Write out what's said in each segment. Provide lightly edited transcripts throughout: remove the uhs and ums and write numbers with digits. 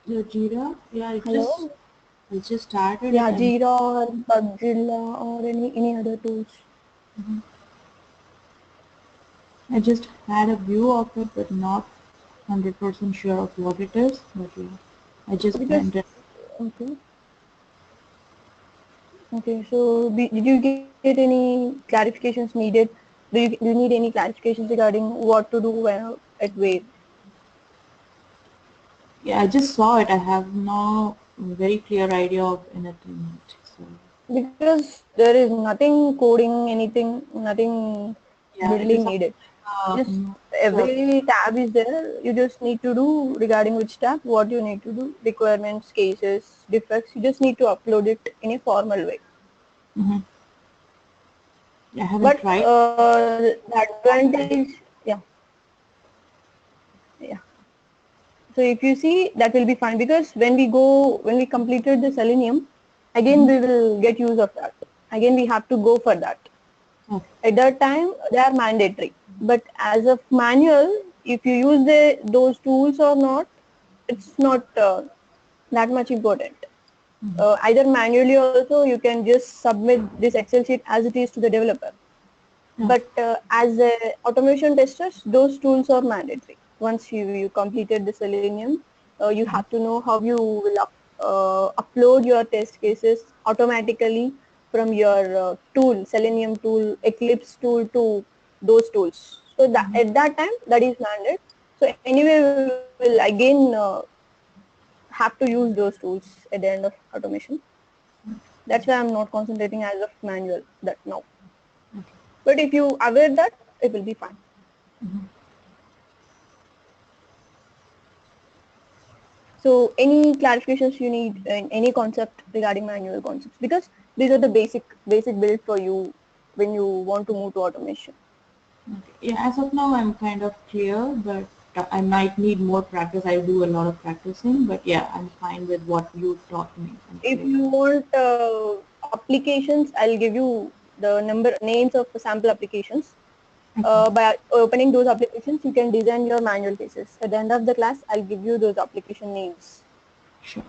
Yeah, Jira. Yeah, Hello? I just started it Yeah, and Jira or Bugzilla or any other tools. mhm. I just had a view of it, but not 100% sure of what it is. But yeah, I just Because, went in. okay, okay. So did you get any clarifications needed? Do you need any clarifications regarding what to do when at where? Yeah, I just saw it. I have no very clear idea of anything yet. So Because there is nothing coding, anything, nothing yeah, it is building needed. Just so every tab is there. You just need to do regarding which tab, what you need to do, requirements, cases, defects. You just need to upload it in a formal way. mhm. I haven't But tried. the advantage, yeah, yeah. So if you see, that will be fine because when we completed the Selenium, again Mhm. we will get use of that. Again we have to go for that. Okay. At that time, they are mandatory. But as of manual, if you use those tools or not, it's not that much important. Mhm. Either manually also, you can just submit this Excel sheet as it is to the developer. Okay. But as a automation testers, those tools are mandatory. Once you completed the Selenium, you have to know how you will upload your test cases automatically from your tool, Selenium tool, Eclipse tool to those tools. So that at that time, that is mandate. So anyway, we will again have to use those tools at the end of automation. That's why I'm not concentrating as of manual that now. Okay. But if you aware that, it will be fine. Mhm. So any clarifications you need in any concept regarding manual concepts, because these are the basic build for you when you want to move to automation. Okay. Yeah, as of now, I'm kind of clear, but I might need more practice. I do a lot of practicing, but yeah, I'm fine with what you taught me. I'm If clear. you want applications, I'll give you the names of sample applications. Okay. By opening those applications, you can design your manual cases. At the end of the class, I'll give you those application names. Sure.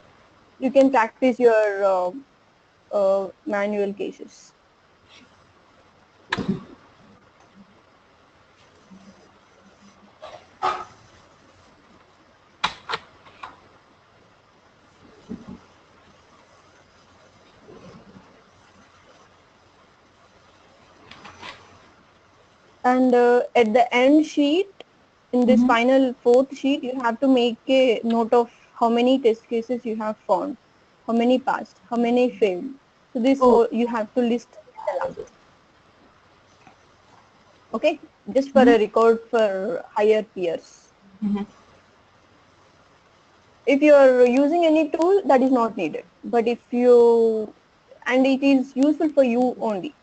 You can practice your manual cases. And at the end sheet, in this Mm-hmm. final fourth sheet, you have to make a note of how many test cases you have found, how many passed, how many failed. So this Oh, all you have to list at the last. Okay, just for mm-hmm. a record for higher peers. Mm-hmm. If you are using any tool, that is not needed. But if you and it is useful for you only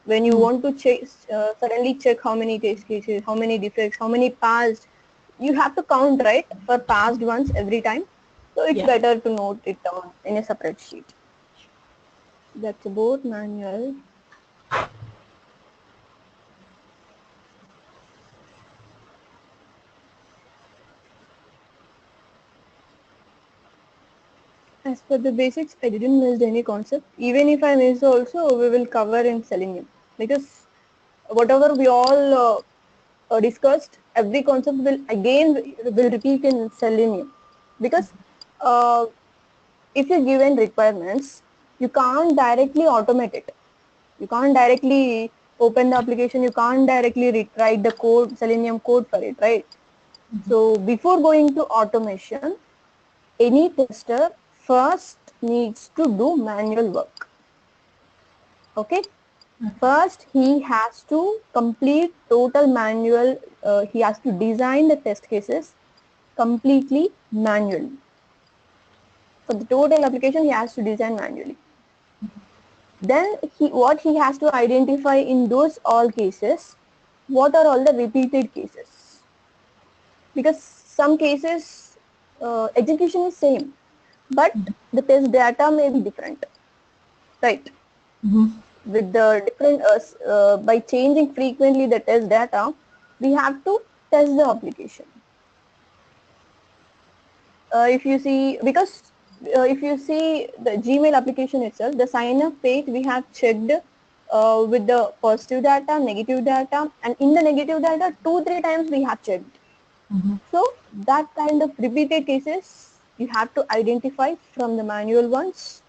when you Mm. want to suddenly check how many test cases, how many defects, how many passed. You have to count, right, for passed ones every time. So it's Yeah. better to note it down in a separate sheet. That's about manual. As for the basics, I didn't miss any concept. Even if I miss also, we will cover in Selenium because whatever we all discussed, every concept will repeat in Selenium because uh, if you're given requirements, you can't directly automate it. You can't directly open the application. You can't directly write the code, Selenium code for it, right? So before going to automation, any tester first needs to do manual work. Okay. First, he has to complete total manual. He has to design the test cases completely manually. For the total application, he has to design manually. Then what he has to identify in those all cases, what are all the repeated cases? Because some cases execution is same, but the test data may be different, right? Mm-hmm. With the different by changing frequently the test data, we have to test the application. If you see, because if you see the Gmail application itself, the sign up page we have checked with the positive data, negative data, and in the negative data, 2-3 times we have checked. Mm-hmm. So that kind of repeated cases you have to identify from the manual ones,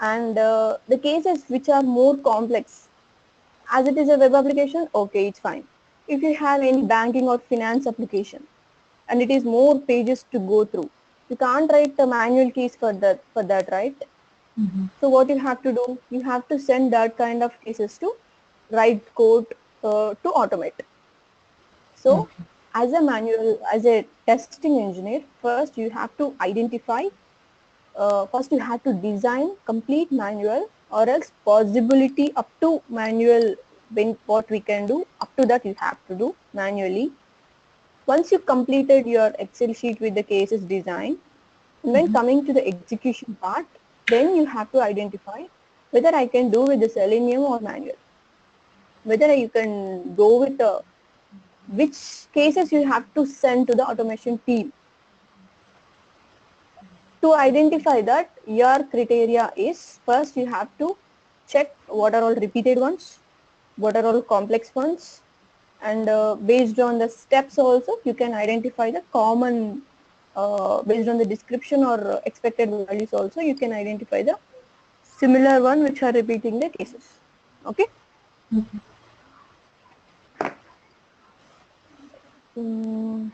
and the cases which are more complex, as it is a web application, okay, it's fine. If you have any banking or finance application and it is more pages to go through, you can't write a manual case for that, right? Mm-hmm. So what you have to do, you have to send that kind of cases to write code to automate. So Okay. as a testing engineer, first you have to identify, first you have to design complete manual, or else possibility up to manual, when what we can do, up to that you have to do manually. Once you completed your Excel sheet with the cases design, when Mm-hmm. coming to the execution part, then you have to identify whether I can do with the Selenium or manual, whether you can go with which cases you have to send to the automation team. To identify that, your criteria is, first you have to check what are all repeated ones, what are all complex ones, and based on the steps also you can identify the common, based on the description or expected values also you can identify the similar one which are repeating the cases. Okay. Okay. Mm,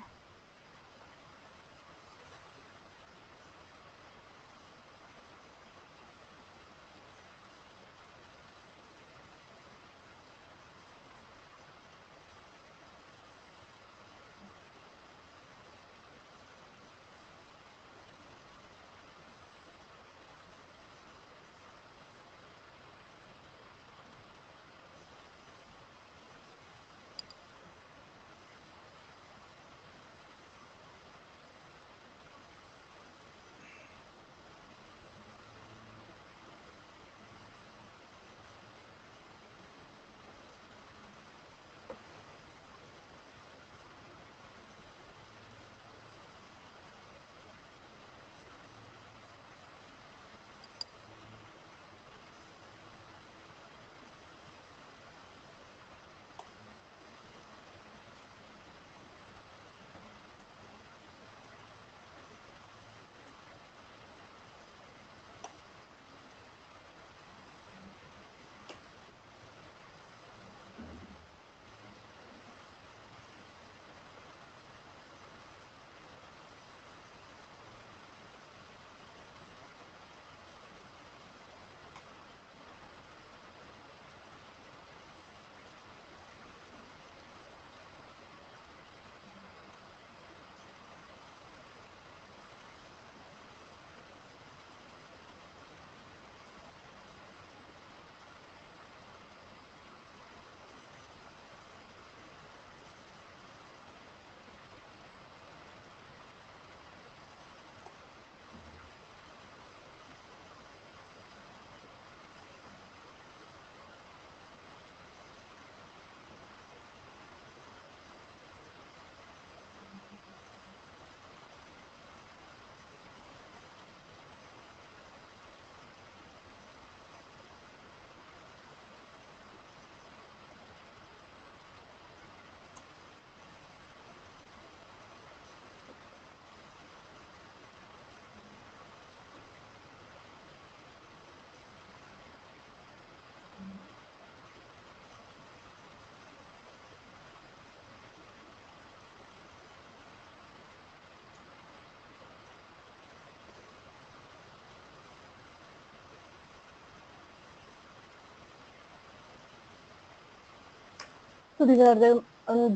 so these are the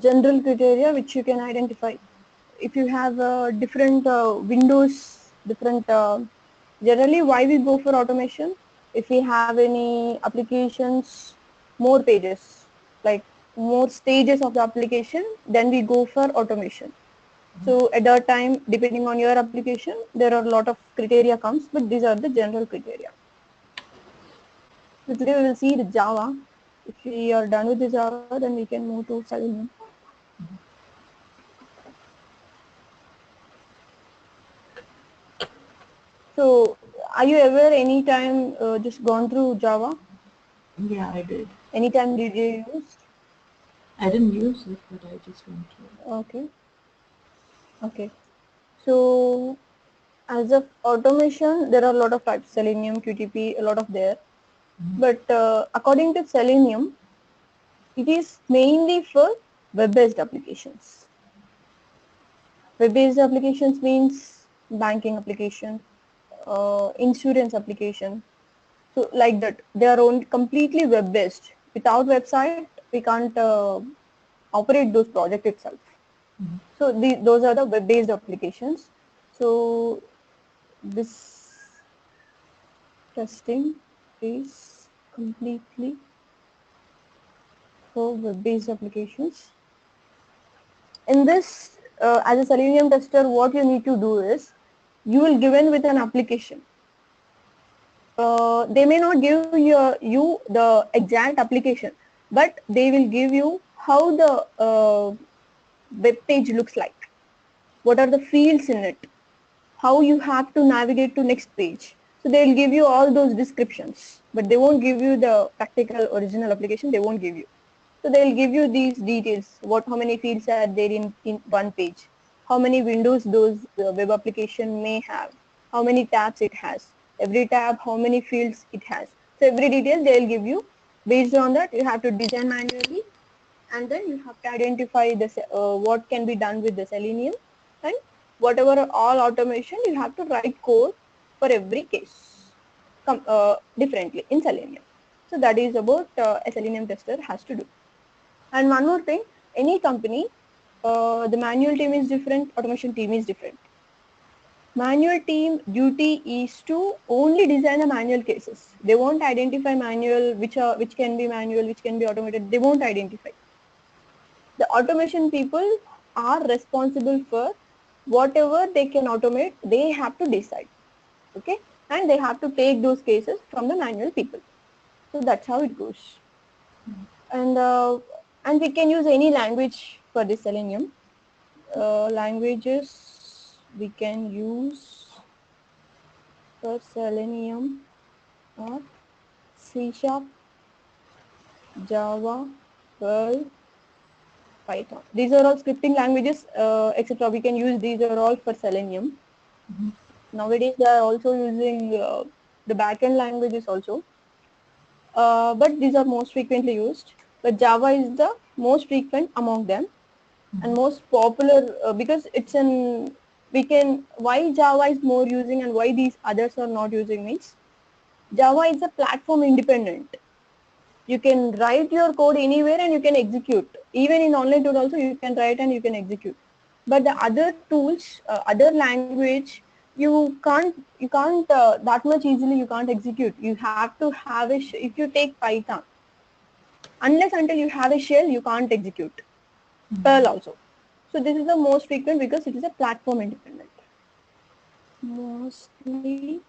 general criteria which you can identify. If you have different windows, different, generally why we go for automation, if we have any applications, more pages, like more stages of the application, then we go for automation. So at that time, depending on your application, there are a lot of criteria comes, but these are the general criteria. So today we will see the Java. If we are done with the Java, then we can move to Selenium. So are you ever anytime just gone through Java? Yeah, I did. Anytime did you use? I didn't use it, but I just went through it. Okay. Okay. So as of automation, there are a lot of types, Selenium, QTP, a lot of there. Mhm. But according to Selenium, it is mainly for web-based applications. Web-based applications means banking application, insurance application. So like that, they are only completely web-based. Without website, we can't operate those project itself. Mhm. So those are the web-based applications. So this testing is completely for web-based applications. In this, as a Selenium tester, what you need to do is, you will given with an application. They may not give you the exact application, but they will give you how the web page looks like. What are the fields in it? How you have to navigate to next page. So they will give you all those descriptions, but they won't give you the practical original application. They won't give you. So they will give you these details, how many fields are there in one page, how many windows those web application may have, how many tabs it has, every tab, how many fields it has. So every detail they will give you. Based on that, you have to design manually, and then you have to identify what can be done with the Selenium, and whatever all automation, you have to write code for every case differently in Selenium. So that is about a Selenium tester has to do. And one more thing, any company, the manual team is different, automation team is different. Manual team duty is to only design the manual cases. They won't identify manual, which can be manual, which can be automated. They won't identify. The automation people are responsible for whatever they can automate. They have to decide, okay, and they have to take those cases from the manual people. So that's how it goes. And we can use any language for the Selenium. Languages we can use for Selenium are C Sharp, Java, Perl, Python. These are all scripting languages, etc. We can use these are all for Selenium. Mhm. Nowadays they are also using the backend languages also, but these are most frequently used. But Java is the most frequent among them and Mhm. most popular because it's an we can why Java is more using and why these others are not using means Java is a platform independent. You can write your code anywhere and you can execute. Even in online tool also you can write and you can execute. But the other tools, other language, you can't that much easily you can't execute. You have to have if you take Python, unless until you have a shell you can't execute. Perl also. So this is the most frequent because it is a platform independent. Mostly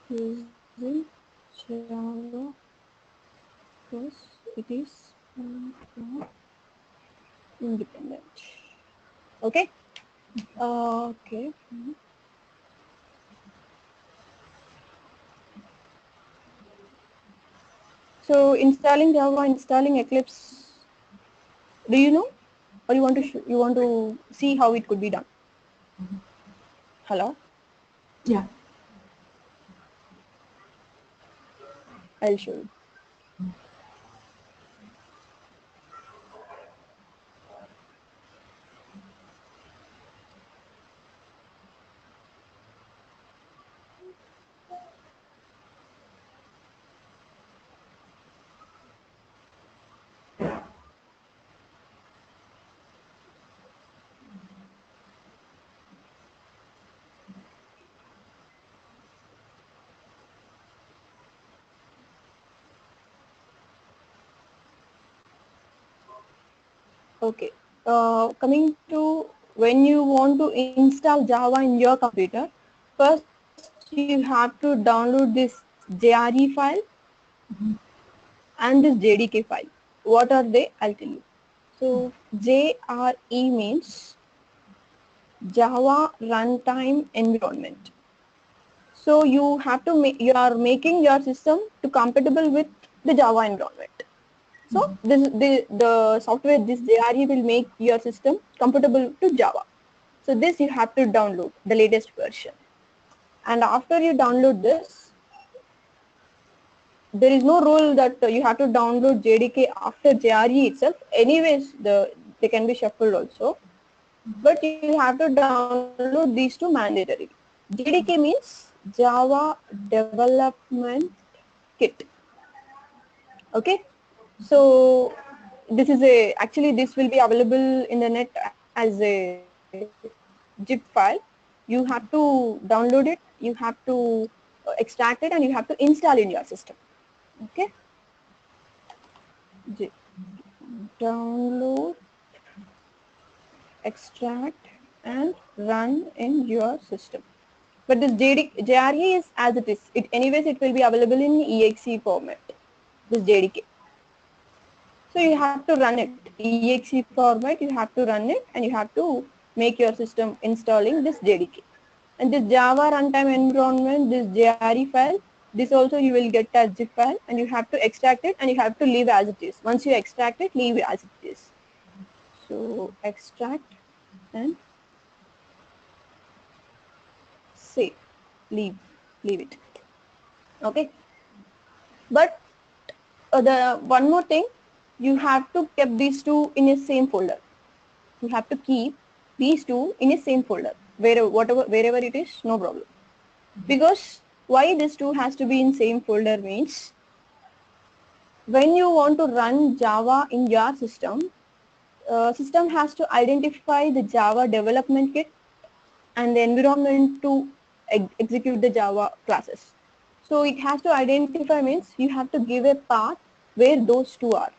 using Java because it is platform independent. Okay. Okay. So installing Java, installing Eclipse. Do you know, or you want to see how it could be done? Hello, Yeah. I'll show you. Okay. Coming to when you want to install Java in your computer, first you have to download this JRE file Mhm. and this JDK file. What are they? I'll tell you. So JRE means Java runtime environment. So you have to make, you are making your system to compatible with the Java environment. So this the software, this JRE will make your system compatible to Java. So this you have to download the latest version. And after you download this, there is no rule that you have to download JDK after JRE itself. Anyways, they can be shuffled also. But you have to download these two mandatory. JDK means Java Development Kit. Okay. So this is a, actually this will be available in the net as a zip file. You have to download it, you have to extract it, and you have to install in your system. Okay. Download, extract, and run in your system. But this JRE is as it is. Anyways, it will be available in exe format. This JDK. So you have to run it. exe format, you have to run it, and you have to make your system installing this JDK. And this Java runtime environment, this JRE file, this also you will get as zip file, and you have to extract it and you have to leave as it is. Once you extract it, leave as it is. So extract and save, leave it. Okay. But the one more thing, you have to keep these two in a same folder. You have to keep these two in a same folder, wherever it is, no problem. Because why this two has to be in same folder means, when you want to run Java in your system, system has to identify the Java development kit and the environment to execute the Java classes. So it has to identify means you have to give a path where those two are.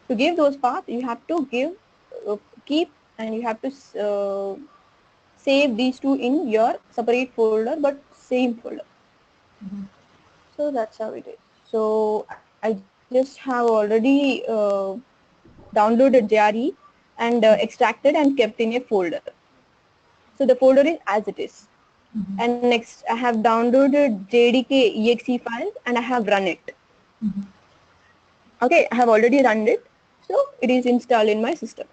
To give those paths, you have to give, keep, and you have to save these two in your separate folder but same folder. So that's how it is. So I just have already downloaded JRE and extracted and kept in a folder. So the folder is as it is. And next I have downloaded JDK exe file and I have run it. Okay, I have already run it. So it is installed in my system.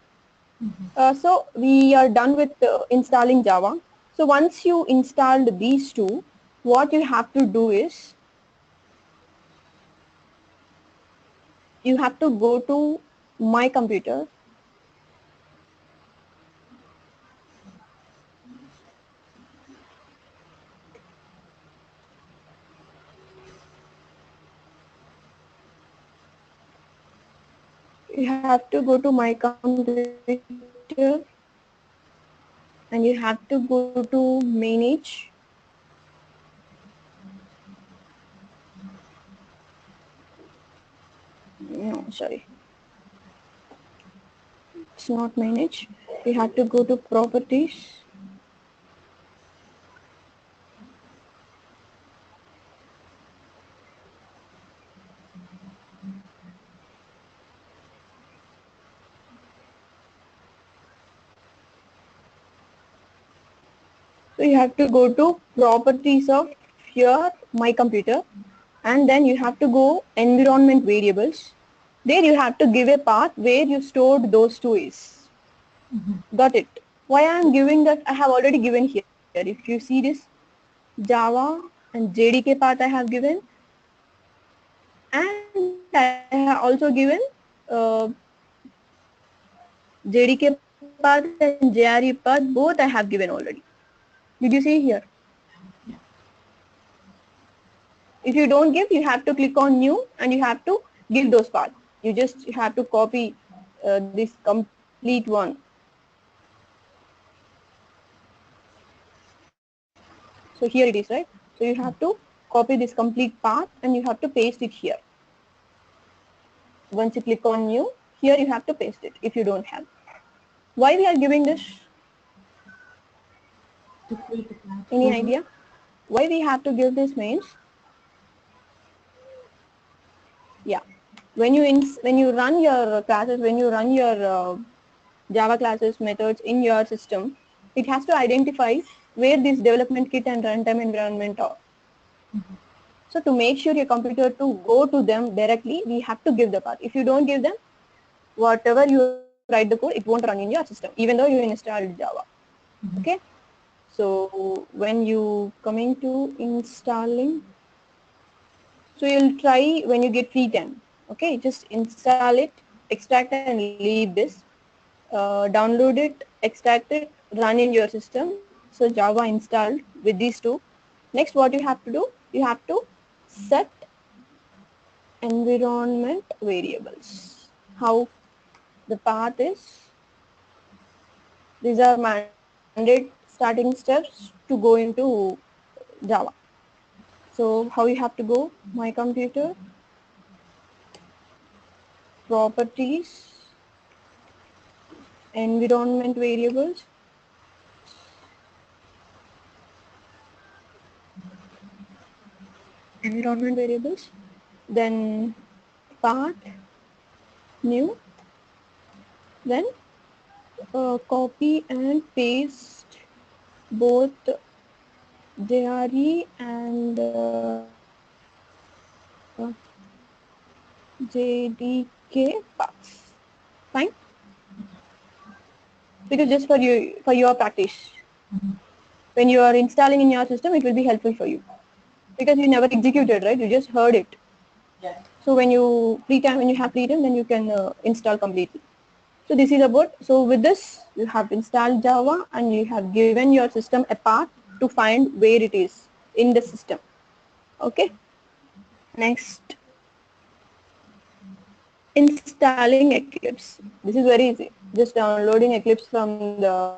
So we are done with installing Java. So once you installed these two, what you have to do is, you have to go to my computer. You have to go to my computer and you have to go to manage. No, sorry. It's not manage. You have to go to properties. So you have to go to properties of your my computer, and then you have to go environment variables. There you have to give a path where you stored those two is. Got it? Why I am giving that? I have already given here. If you see this, Java and JDK path I have given, and I have also given uh, JDK path and JRE path, both I have given already. Did you see here? If you don't give, you have to click on new and you have to give those paths. You just have to copy this complete one. So here it is, right? So you have to copy this complete path and you have to paste it here. Once you click on new, here you have to paste it if you don't have. Why we are giving this? To create a path Any folder. idea? Why we have to give this means, yeah, when you run your classes, when you run your Java classes methods in your system, it has to identify where this development kit and runtime environment are. So to make sure your computer to go to them directly, we have to give the path. If you don't give them, whatever you write the code, it won't run in your system, even though you installed Java. Okay. So when you coming to installing, so you'll try when you get free time. Okay, just install it, extract and leave this, download it, extract it, run in your system. So Java installed with these two. Next, what you have to do, you have to set environment variables. How the path is, these are mandate starting steps to go into Java. So how you have to go, my computer, properties, environment variables, then path, new, then copy and paste both JRE and JDK paths. Fine, because just for your practice, when you are installing in your system, it will be helpful for you because you never executed, right? You just heard it. Yeah. So when you when you have free time, then you can install completely. So this is about, so with this, you have installed Java and you have given your system a path to find where it is in the system. Okay. Next, installing Eclipse. This is very easy. Just downloading Eclipse from the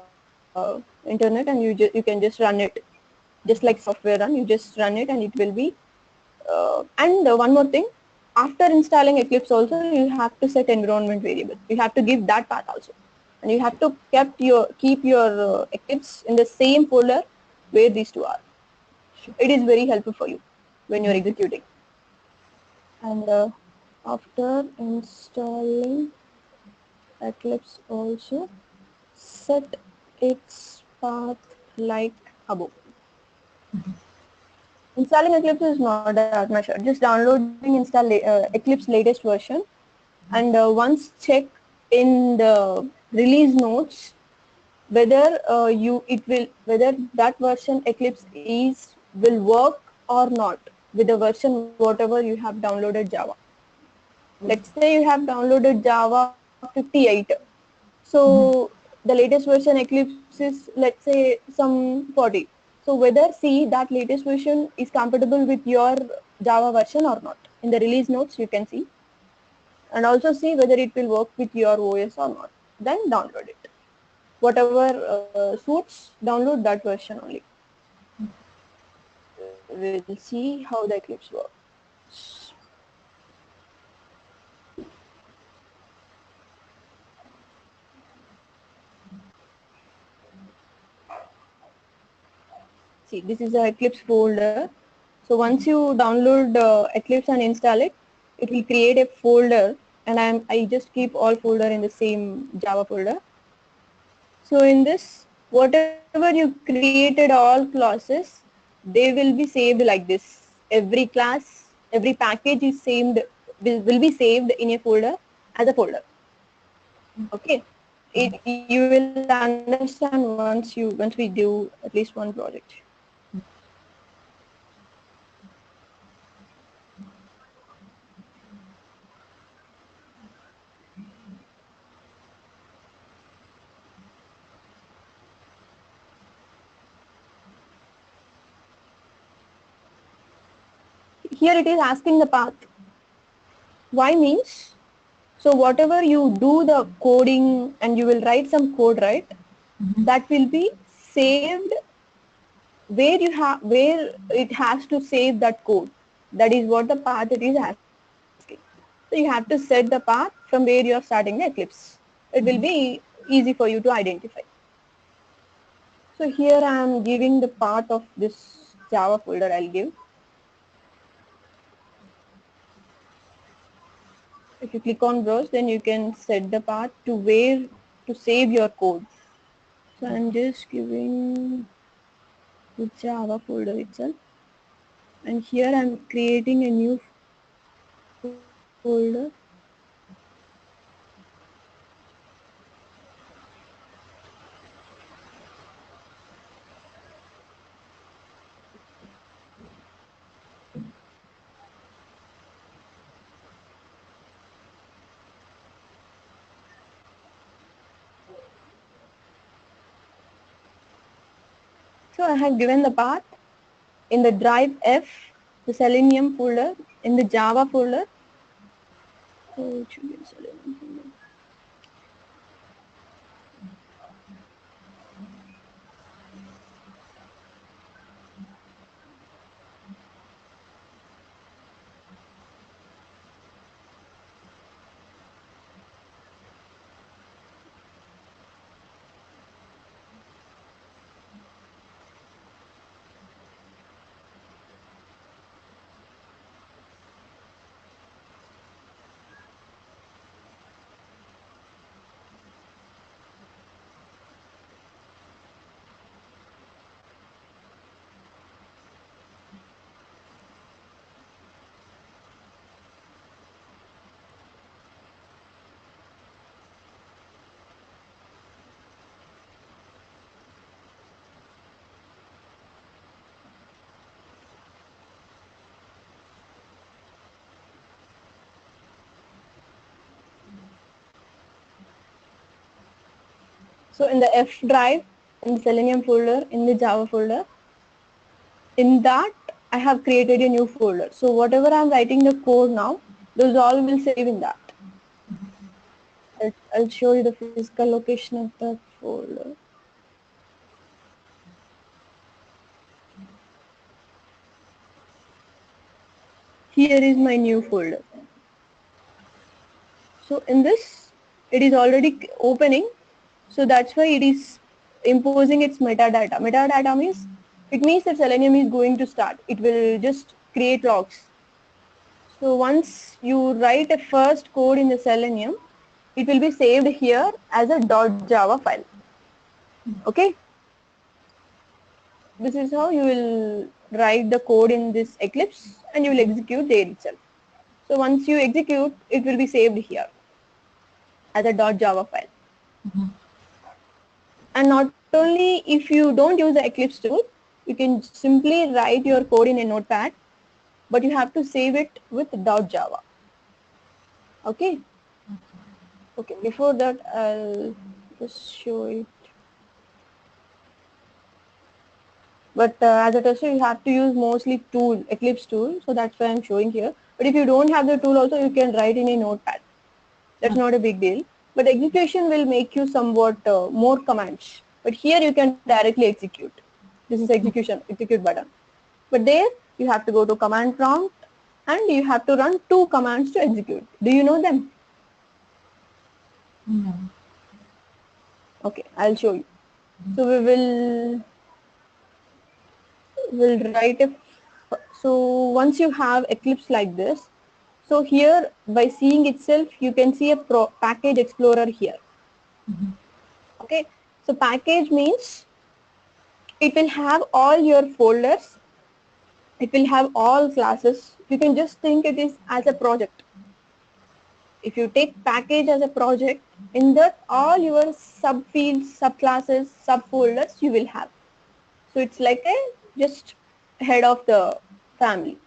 internet and you can just run it. Just like software run, you just run it and it will be. And one more thing, after installing Eclipse also, you have to set environment variable. You have to give that path also. And you have to keep your Eclipse in the same folder where these two are. It is very helpful for you when you're executing. And after installing Eclipse also, set its path like above. Installing Eclipse is not that much hard. Just downloading Eclipse latest version, and once check in the release notes whether whether that version Eclipse is will work or not with the version whatever you have downloaded Java. Let's say you have downloaded Java 58. So the latest version Eclipse is, let's say, some 40. So whether see that latest version is compatible with your Java version or not. In the release notes you can see, and also see whether it will work with your OS or not. Then download it. Whatever suits, download that version only. We'll see how the Eclipse works. See, this is the Eclipse folder. So once you download Eclipse and install it, it will create a folder, and I just keep all folder in the same Java folder. So in this, whatever you created all classes, they will be saved like this. Every class, every package is saved will be saved in a folder as a folder. Okay. You will understand once we do at least one project. Here it is asking the path. Why means, so whatever you do the coding and you will write some code, right? That will be saved where it has to save that code. That is what the path it is asking. So you have to set the path from where you are starting the Eclipse. It will be easy for you to identify. So here I am giving the path of this Java folder. I'll give. If you click on browse, then you can set the path to where to save your code. So I'm just giving the Java folder itself, and here I'm creating a new folder. So I have given the path in the drive F, the Selenium folder, in the Java folder. So it should be Selenium folder. So in the F drive, in the Selenium folder, in the Java folder, in that I have created a new folder. So whatever I'm writing the code now, those all will save in that. I'll show you the physical location of the folder. Here is my new folder. So in this, it is already opening. So that's why it is imposing its metadata. Metadata means, it means that Selenium is going to start. It will just create logs. So once you write a first code in the Selenium, it will be saved here as a .java file. Okay? This is how you will write the code in this Eclipse and you will execute there itself. So once you execute, it will be saved here as a .java file. Mhm. And not only if you don't use the Eclipse tool, you can simply write your code in a notepad, but you have to save it with .java. Okay? Okay, before that, I'll just show it. But as a tester, you have to use mostly tool, Eclipse tool, so that's why I'm showing here. But if you don't have the tool also, you can write in a notepad. That's not a big deal. But execution will make you somewhat more commands. But here you can directly execute. This is execute button. But there you have to go to command prompt and you have to run two commands to execute. Do you know them? No. Okay, I'll show you. So we will write a, so once you have Eclipse like this, so here by seeing itself, you can see a package explorer here. Mhm. Okay, so package means it will have all your folders, it will have all classes. You can just think it is as a project. If you take package as a project, in that all your subfields, subclasses, subfolders you will have. So it's like a just head of the family.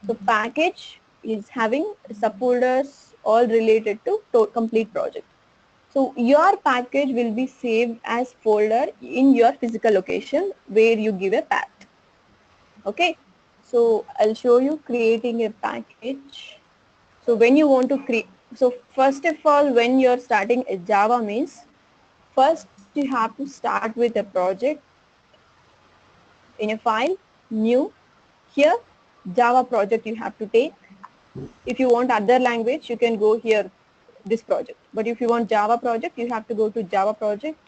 So package is having subfolders all related to complete project. So your package will be saved as folder in your physical location where you give a path. Okay, so I'll show you creating a package. So when you want to create, so first of all, when you're starting a Java means, first you have to start with a project in a file, new, here Java project you have to take. If you want other language, you can go here, this project. But if you want Java project, you have to go to Java project.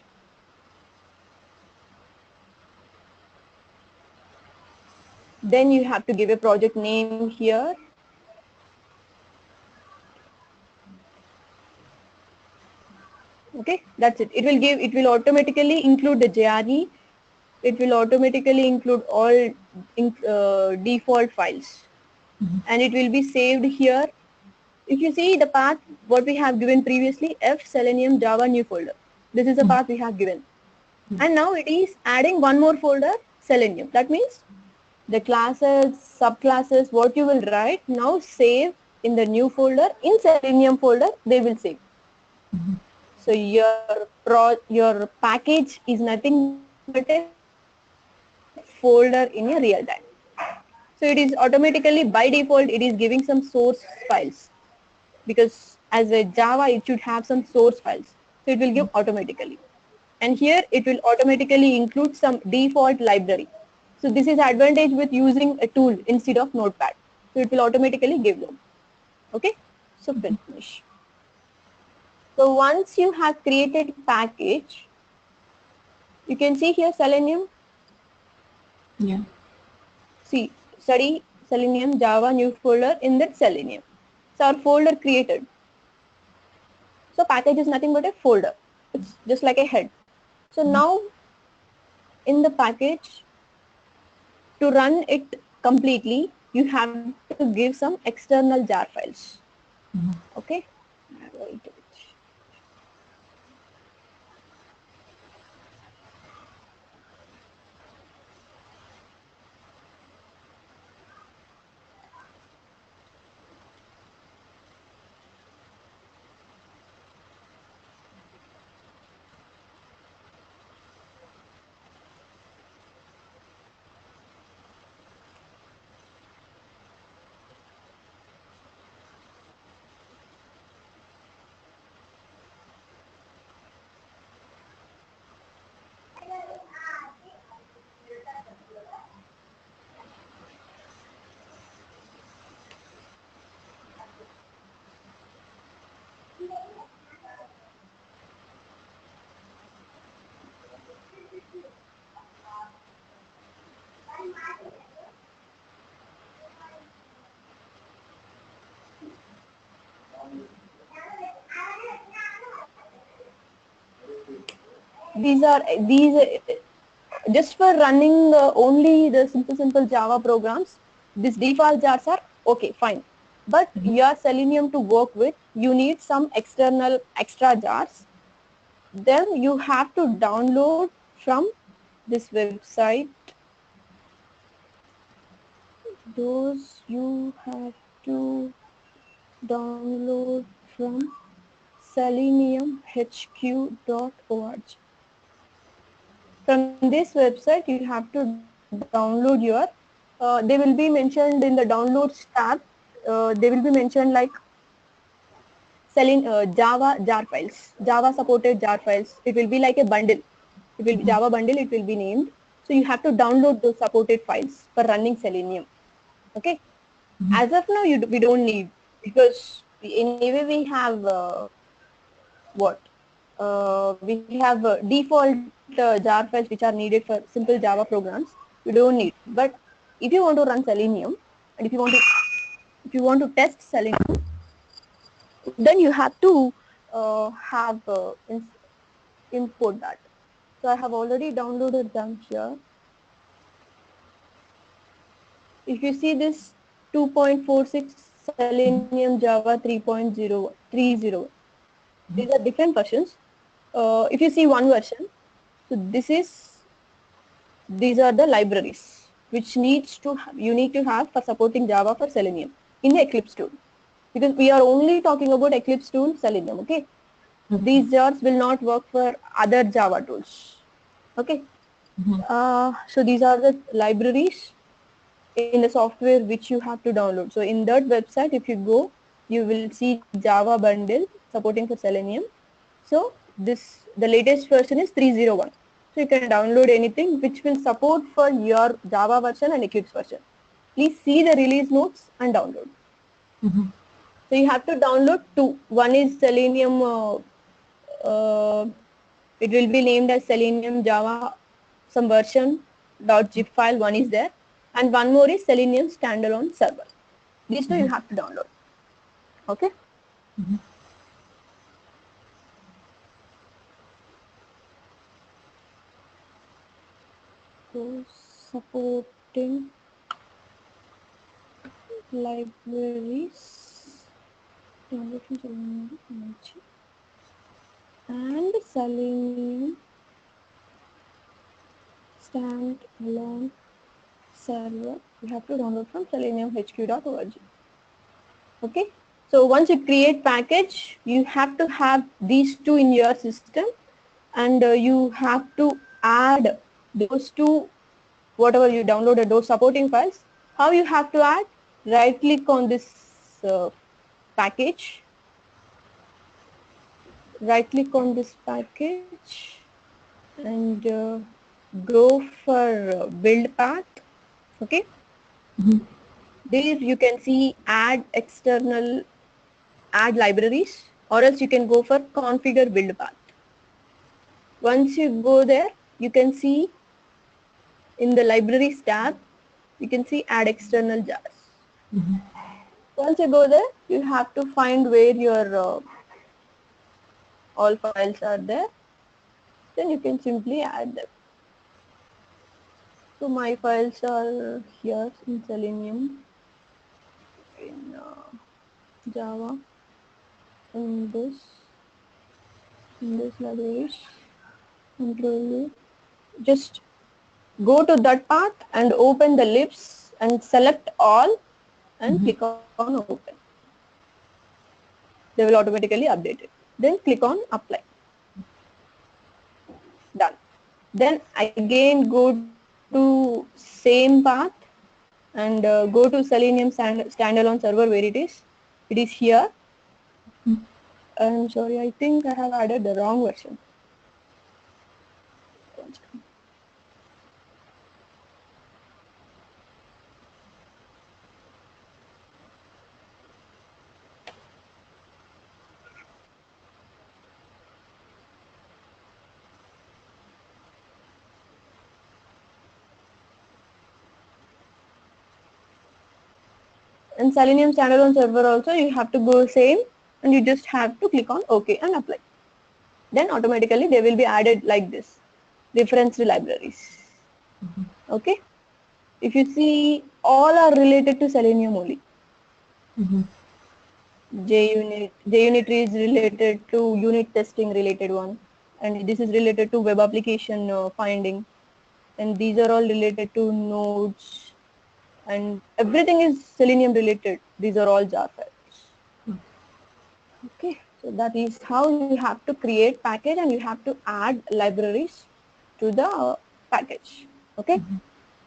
Then you have to give a project name here. Okay, that's it. It will automatically include the JRE. It will automatically include all default files, and it will be saved here. If you see the path, what we have given previously, F Selenium Java new folder. This is the path we have given. And now it is adding one more folder, Selenium. That means the classes, subclasses, what you will write, now save in the new folder. In Selenium folder, they will save. So your package is nothing but a folder in a real time. So it is automatically, by default, it is giving some source files, because as a Java, it should have some source files. So it will give automatically. And here it will automatically include some default library. So this is advantage with using a tool instead of Notepad. So it will automatically give them. Okay, so finish. So once you have created package, you can see here Selenium. Yeah. See, study Selenium Java new folder in that Selenium. So our folder created. So package is nothing but a folder. It's just like a head. So now in the package, to run it completely, you have to give some external jar files. Okay. These just for running only the simple Java programs, these default jars are okay, fine. But your Selenium to work with, you need some external extra jars. Then you have to download from this website. Those you have to download from seleniumhq.org. From this website, you have to download your, they will be mentioned in the downloads tab. They will be mentioned like Java jar files, Java supported jar files. It will be like a bundle. It will be Java bundle, it will be named. So you have to download those supported files for running Selenium. Okay. As of now, we don't need, because anyway we have we have default jar files which are needed for simple Java programs. You don't need. But if you want to run Selenium, and if you want to test Selenium, then you have to have import that. So I have already downloaded them here. If you see this 2.46 Selenium Java 3.030, these are different versions. If you see one version, so these are the libraries which you need to have for supporting Java for Selenium in the Eclipse tool, because we are only talking about Eclipse tool Selenium. Okay, these jars will not work for other Java tools. Okay, so these are the libraries in the software which you have to download. So in that website, if you go, you will see Java bundle supporting for Selenium. So the latest version is 3.0.1. So you can download anything which will support for your Java version and Eclipse version. Please see the release notes and download. So you have to download two. One is Selenium. It will be named as Selenium Java some version .zip file. One is there, and one more is Selenium standalone server. These two you have to download. Okay. So supporting libraries, download from Selenium and Selenium standalone server. You have to download from seleniumhq.org. Okay. So once you create package, you have to have these two in your system, and you have to add those two, whatever you downloaded, those supporting files. How you have to add? Right click on this package, right click on this package and go for build path. Okay. Mhm. There you can see add external, add libraries, or else you can go for configure build path. Once you go there, you can see in the libraries tab, you can see add external jars. Mhm. Once you go there, you have to find where your all files are there. Then you can simply add them. So my files are here in Selenium, in Java, in this libraries. Control. Just go to that path and open the libs and select all and Mhm. click on open. They will automatically update it. Then click on apply. Done. Then again go to same path and go to Selenium standalone server where it is. It is here. I'm sorry, I think I have added the wrong version. In Selenium standalone server also you have to go same and you just have to click on OK and apply. Then automatically they will be added like this, referenced libraries. Okay. If you see, all are related to Selenium only. Mhm. JUnit is related to unit testing related one, and this is related to web application finding, and these are all related to nodes, and everything is Selenium related. These are all jar files. Okay, so that is how you have to create package and you have to add libraries to the package. Okay,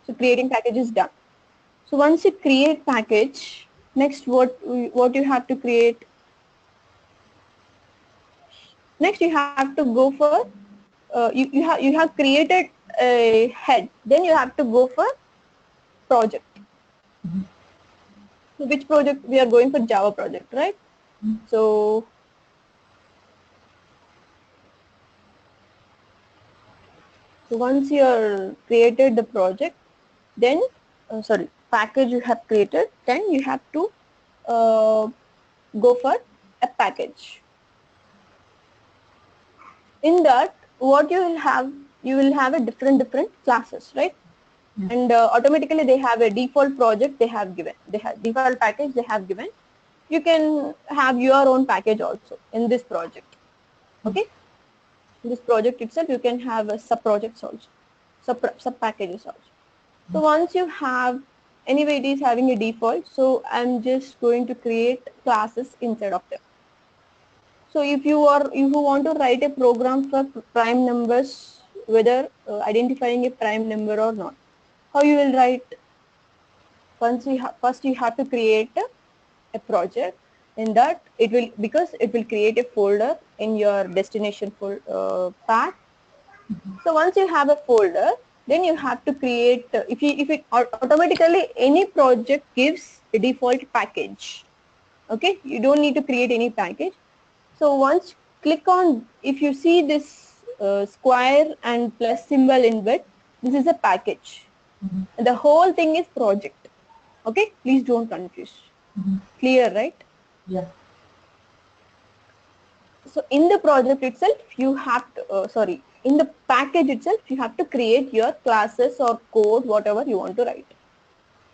so creating package is done. So once you create package, next what you have to create? Next you have to go for you have created a head. Then you have to go for project. So which project we are going for? Java project, right? So once you are created the project, then sorry, package you have created, then you have to uh, go for a package. In that, what you will have a different classes, right? And automatically they have a default project they have given. They have default package they have given. You can have your own package also in this project. Okay, in this project itself you can have a sub projects also, sub packages also. So once you have, anyway it is having a default, so I'm just going to create classes inside of them. So if you want to write a program for prime numbers, whether identifying a prime number or not, how you will write? First you have to create a project. In that it will, because it will create a folder in your destination path. So once you have a folder, then you have to create if it automatically, any project gives a default package. Okay, you don't need to create any package. So once click on, if you see this square and plus symbol in bit, this is a package. And the whole thing is project. Okay, please don't confuse. Clear, right? Yeah. So in the project itself, you have to, sorry, in the package itself, you have to create your classes or code, whatever you want to write.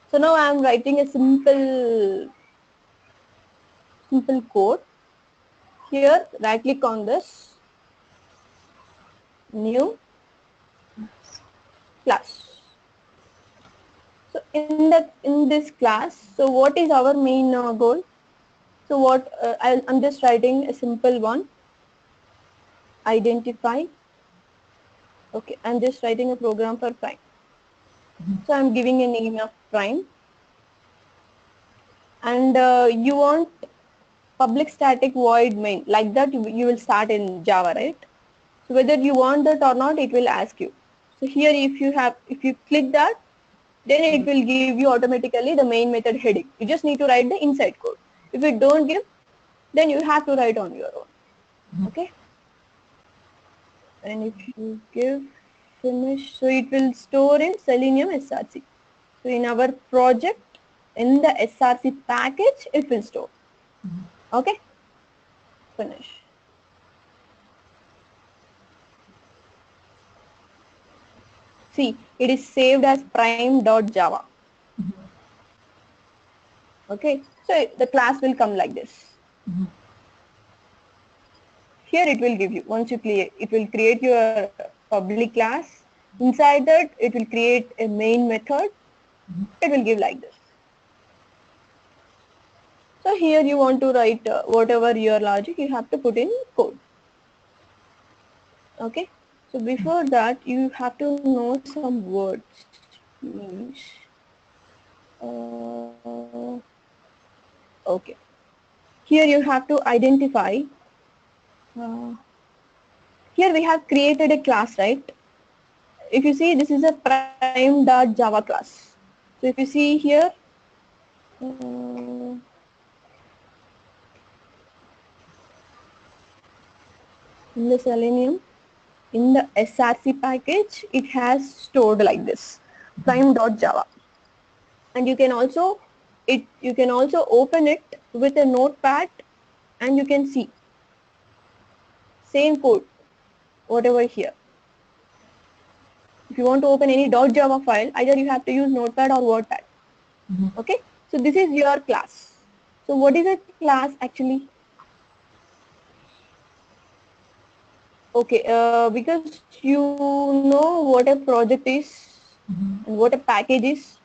So now I am writing a simple code. Here, right click on this, new class. So in this class, so what is our main goal? So what I'm just writing a simple one. Identify. Okay, I'm just writing a program for prime. So I'm giving a name of prime, and you want public static void main, like that you will start in Java, right? So whether you want that or not, it will ask you. So here if you click that, then it will give you automatically the main method heading. You just need to write the inside code. If you don't give, then you have to write on your own. Okay? And if you give finish, so it will store in Selenium SRC. So in our project, in the SRC package, it will store. Okay? Finish. See, it is saved as prime.java. Okay, so the class will come like this. Here it will give you, once you create, it will create your public class. Inside that, it will create a main method. It will give like this. So here you want to write whatever your logic, you have to put in code. Okay, so before that, you have to know some words. Means, okay. Here you have to identify. Here we have created a class, right? If you see, this is a prime.java class. So if you see here, in the Selenium, in the SRC package, it has stored like this, prime.java. And you can also open it with a notepad, and you can see same code, whatever here. If you want to open any .java file, either you have to use notepad or wordpad. Okay, so this is your class. So what is a class actually? Okay, because you know what a project is and what a package is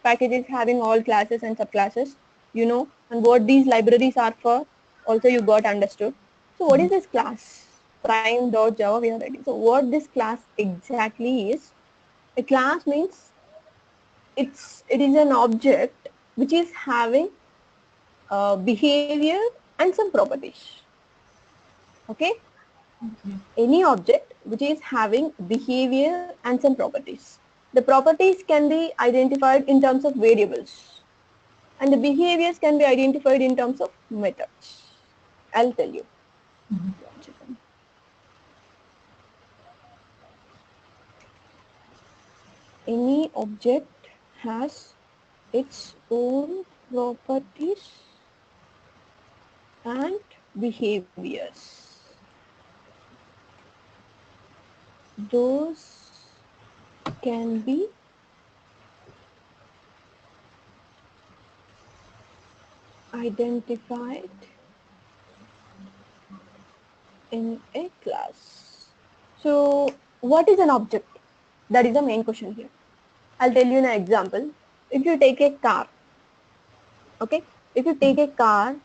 having all classes and subclasses, you know, and what these libraries are for, also you got understood. So what is this class? Prime.java we are writing. So what this class exactly is, a class means it is an object which is having behavior and some properties. Okay? Any object which is having behavior and some properties. The properties can be identified in terms of variables, and the behaviors can be identified in terms of methods. I'll tell you. Any object has its own properties and behaviors. Those can be identified in a class. So what is an object? That is the main question here. I'll tell you an example. If you take a car, okay, if you take a car,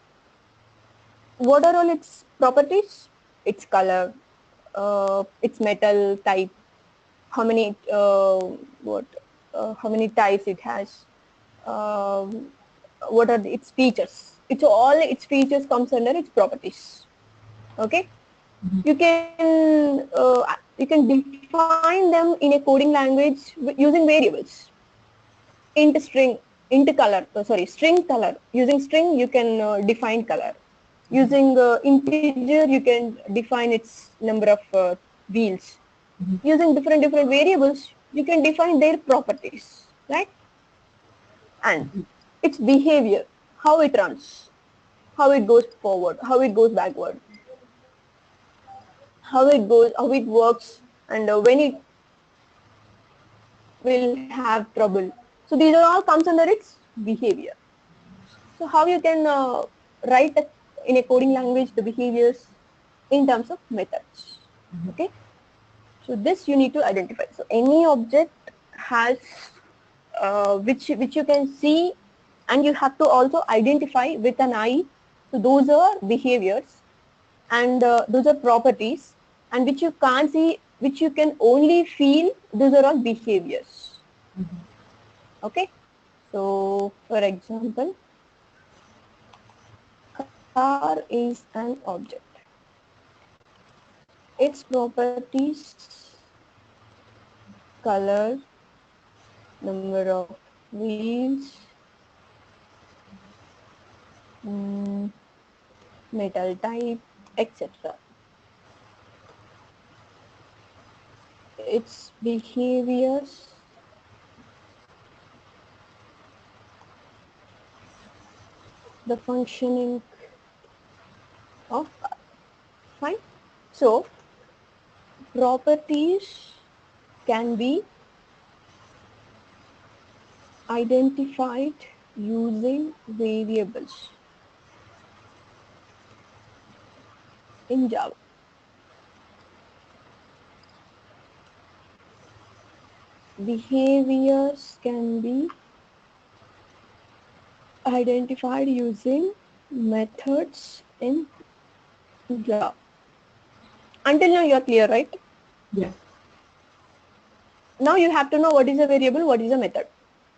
what are all its properties? Its color, its metal type, how many how many types it has, what are its features. It's all its features comes under its properties. Okay, you can define them in a coding language using variables. Int string, int color, string color. Using string, you can define color. Using integer, you can define its number of wheels. Using different variables, you can define their properties, right? And its behavior, how it runs, how it goes forward, how it goes backward, how it works and when it will have trouble. So these are all comes under its behavior. So how you can write in a coding language the behaviors in terms of methods. Okay. So this you need to identify. So any object has which you can see, and you have to also identify with an eye. So those are behaviors, and those are properties, and which you can't see, which you can only feel. Those are all behaviors. Okay. So for example, car is an object. Its properties: color, number of wheels, mm, metal type, etc. Its behaviors: the functioning of car. Fine. So properties can be identified using variables in Java. Behaviors can be identified using methods in Java. Until now you are clear, right? Yeah. Now you have to know what is a variable, what is a method.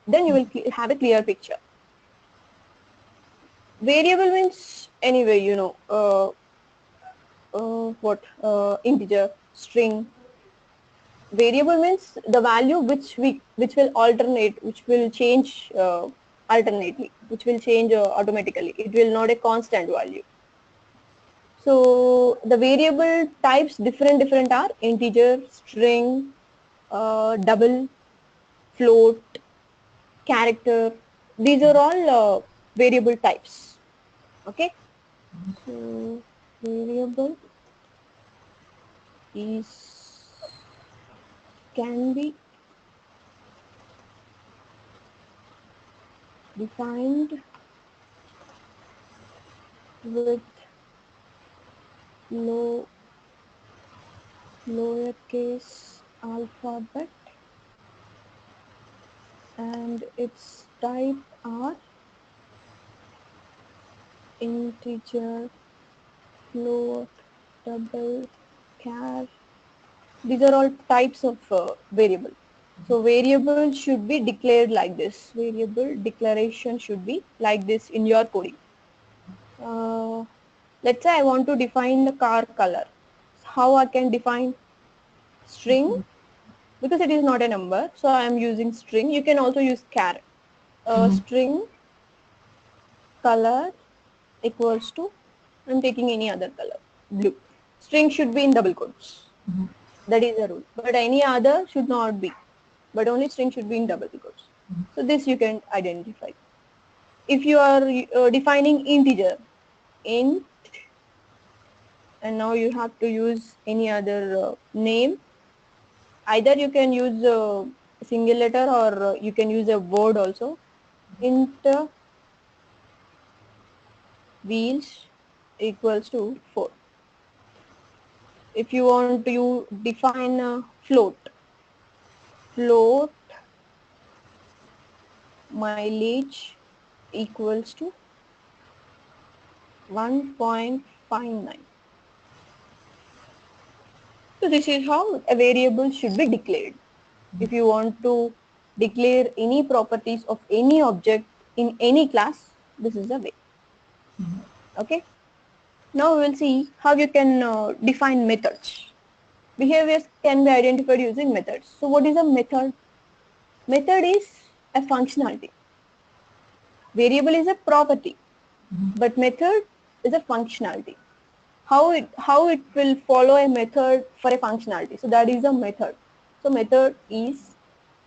Then you will have a clear picture. Variable means anyway, you know, integer, string. Variable means the value which will alternate, which will change alternately, which will change automatically. It will not a constant value. So the variable types different are integer, string, double, float, character. These are all variable types. Okay. So variable is can be defined with low lowercase alphabet, and its type are integer, float, double, char. These are all types of variable. So variable should be declared like this. Variable declaration should be like this in your coding. Let's say I want to define the car color. How I can define? String, because it is not a number, so I am using string. You can also use char. String color equals to, I'm taking any other color, blue. String should be in double quotes. That is the rule. But any other should not be. But only string should be in double quotes. So this you can identify. If you are defining integer, int, and now you have to use any other name. Either you can use a single letter, or you can use a word also. Int wheels equals to 4. If you want to define a float, float mileage equals to 1.59. So this is how a variable should be declared. If you want to declare any properties of any object in any class, this is the way. Okay. Now we will see how you can define methods. Behaviors can be identified using methods. So what is a method? Method is a functionality. Variable is a property, but method is a functionality. How it will follow a method for a functionality. So that is a method. So method is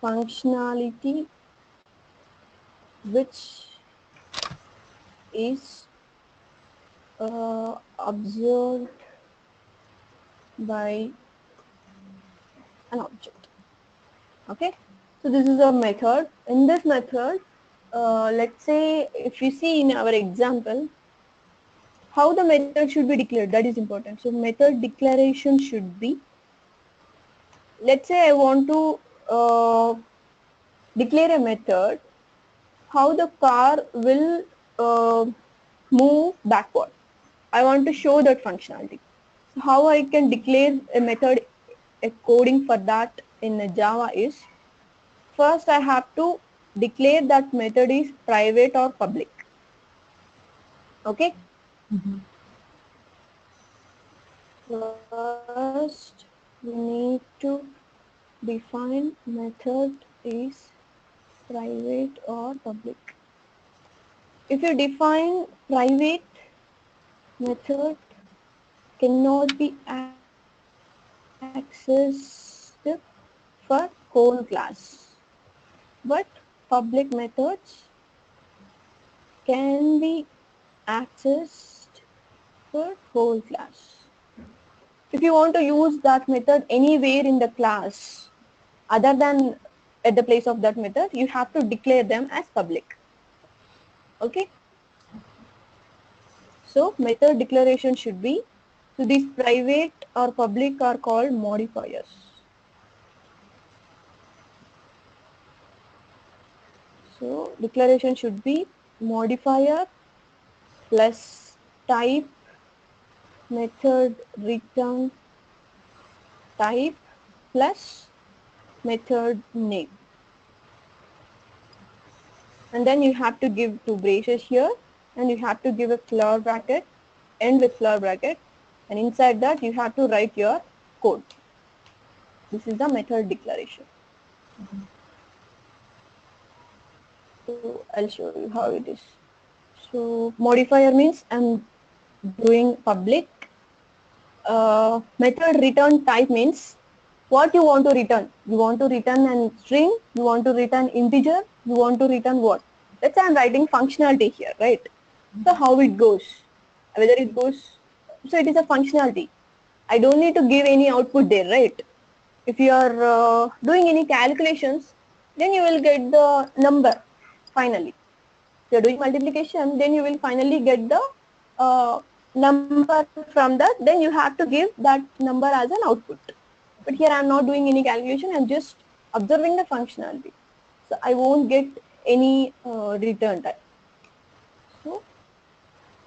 functionality which is observed by an object. Okay, so this is a method. In this method, let's say if you see in our example, how the method should be declared, that is important. So method declaration should be, let's say I want to declare a method, how the car will move backward. I want to show that functionality. So how I can declare a method, a coding for that in Java is, first I have to declare that method is private or public. Okay. Mm-hmm. First we need to define method is private or public. If you define private, method cannot be accessed for whole class, but public methods can be accessed for whole class. If you want to use that method anywhere in the class other than at the place of that method, you have to declare them as public. Okay. So method declaration should be, so these private or public are called modifiers. So declaration should be modifier plus type, method return type plus method name. And then you have to give two braces here, and you have to give a flower bracket, end with flower bracket, and inside that you have to write your code. This is the method declaration. So I'll show you how it is. So modifier means I'm doing public. Method return type means what you want to return. You want to return a string, you want to return integer, you want to return what? Let's say I'm writing functionality here, right? So how it goes, whether it goes, so it is a functionality. I don't need to give any output there, right? If you are doing any calculations, then you will get the number finally. If you are doing multiplication, then you will finally get the number from that. Then you have to give that number as an output. But here I am not doing any calculation. I am just observing the functionality. So I won't get any return type. So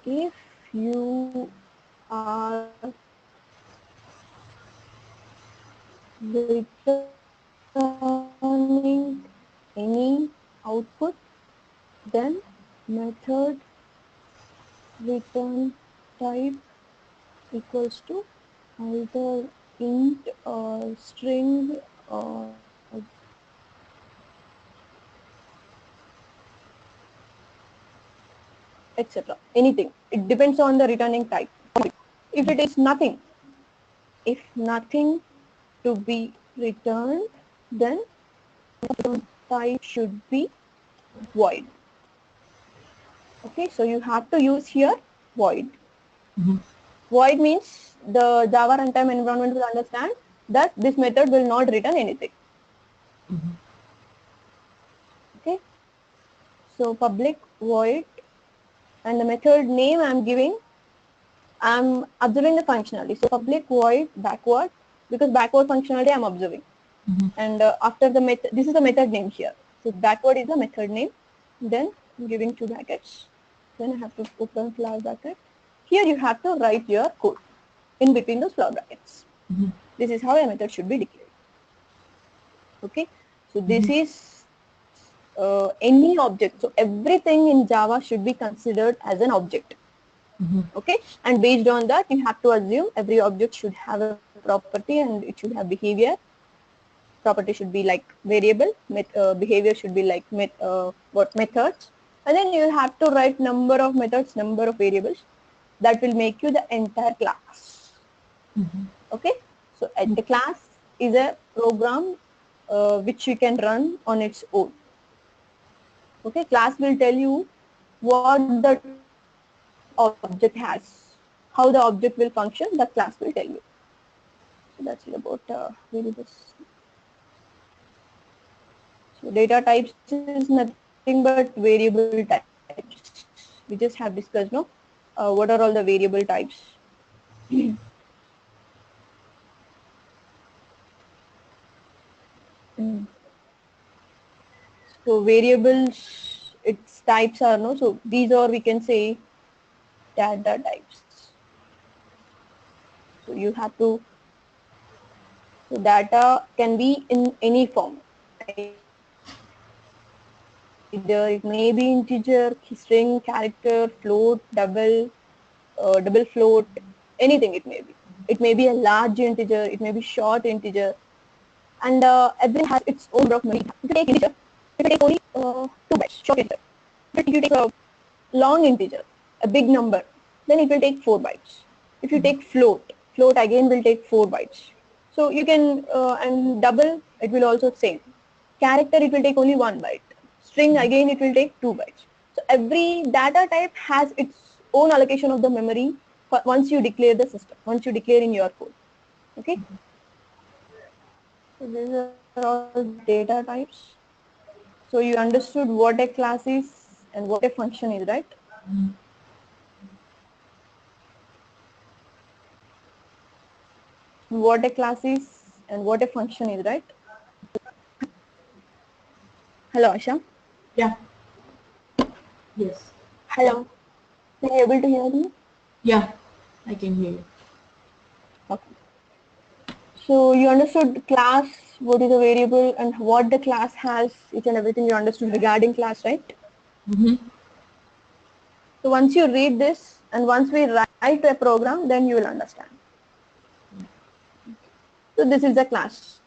if you are returning any output, then method return type equals to either int or string or etc. Anything. It depends on the returning type. If it is nothing, if nothing to be returned, then type should be void. Okay, so you have to use here void. Mm-hmm. Void means the Java runtime environment will understand that this method will not return anything. Mm-hmm. Okay, so public void, and the method name I'm giving, I'm observing the functionality. So public void backward, because backward functionality I'm observing. Mm-hmm. And after the method, this is the method name here. So backward is the method name. Then I'm giving two brackets. Then I have to open flower bracket. Here you have to write your code in between those flower brackets. Mm-hmm. This is how a method should be declared. Okay. So this is any object. So everything in Java should be considered as an object. Mm-hmm. Okay. And based on that, you have to assume every object should have a property and it should have behavior. Property should be like variable, behavior should be like methods, and then you have to write number of methods, number of variables. That will make you the entire class. Mm-hmm. Okay, so a class is a program which you can run on its own. Okay, class will tell you what that object has, how the object will function. The class will tell you. So that's it about variables. Data types is nothing but variable types. We just have discussed, no? What are all the variable types? Mm. So variables, its types are no. So these are, we can say, data types. So you have to. So data can be in any form. Either it may be integer, string, character, float, double float, anything it may be. It may be a large integer, it may be short integer, and everything has its own number of memory. If you take integer, it will take only 2 bytes, short integer. But if you take a long integer, a big number, then it will take 4 bytes. If you take float, float again will take 4 bytes. So you can, and double, it will also same. Character, it will take only 1 byte. String, again, it will take 2 bytes. So every data type has its own allocation of the memory once you declare the system, once you declare in your code. Okay. So these are all the data types. So you understood what a class is and what a function is, right? What a class is and what a function is, right? Hello, Asha. Yeah. Yes. Hello. Are you able to hear me? Yeah. I can hear you. Okay. So you understood class, what is a variable and what the class has, each and everything you understood regarding class, right? Mm-hmm. So once you read this and once we write a program, then you will understand. So this is the class.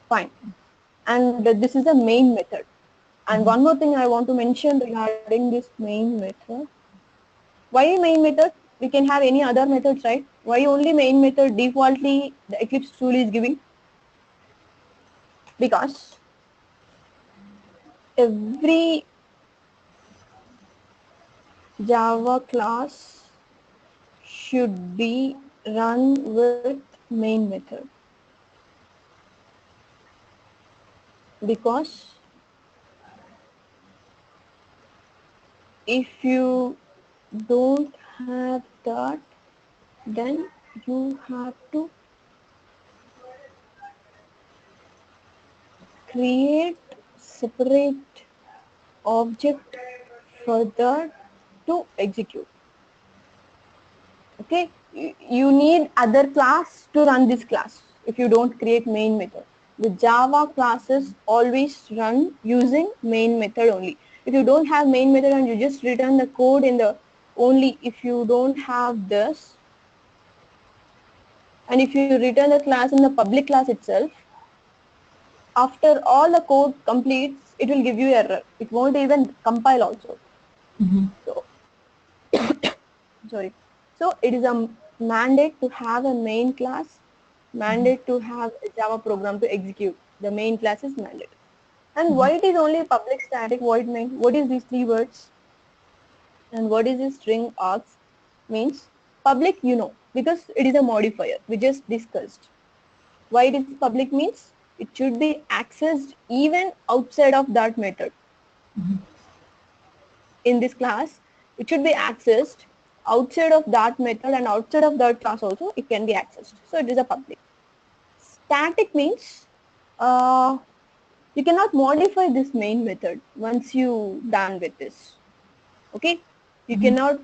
Fine. And this is the main method. And one more thing I want to mention regarding this main method. Why main method? We can have any other methods, right? Why only main method defaultly the Eclipse tool is giving? Because every Java class should be run with main method. Because if you don't have that, then you have to create separate object for that to execute. Okay, you need other class to run this class if you don't create main method. The Java classes always run using main method only. If you don't have main method and you just return the code in the only, if you don't have this, and if you return the class in the public class itself, after all the code completes, it will give you error. It won't even compile also. Mm-hmm. So sorry. So it is a mandate to have a main class, mandate to have a Java program to execute. The main class is mandate. And why it is only public static void main? What is these 3 words? And what is this string args? Means public, you know, because it is a modifier. We just discussed. Why it is public means it should be accessed even outside of that method. In this class, it should be accessed outside of that method and outside of that class also it can be accessed. So it is a public. Static means you cannot modify this main method once you done with this. Okay, you cannot.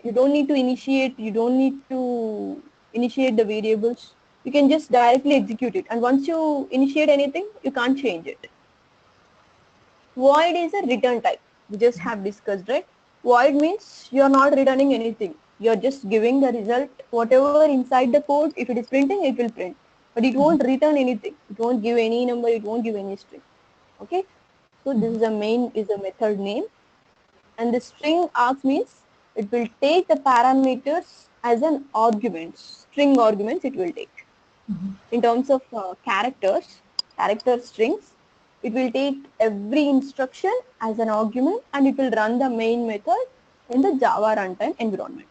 You don't need to initiate. You don't need to initiate the variables. You can just directly execute it. And once you initiate anything, you can't change it. Void is a return type. We just have discussed, right? Void means you are not returning anything. You are just giving the result, whatever inside the code. If it is printing, it will print. But it won't return anything. It won't give any number. It won't give any string. Okay. So this is a main is a method name. And the string args means it will take the parameters as an argument. String arguments it will take. In terms of characters, character strings, it will take every instruction as an argument and it will run the main method in the Java runtime environment.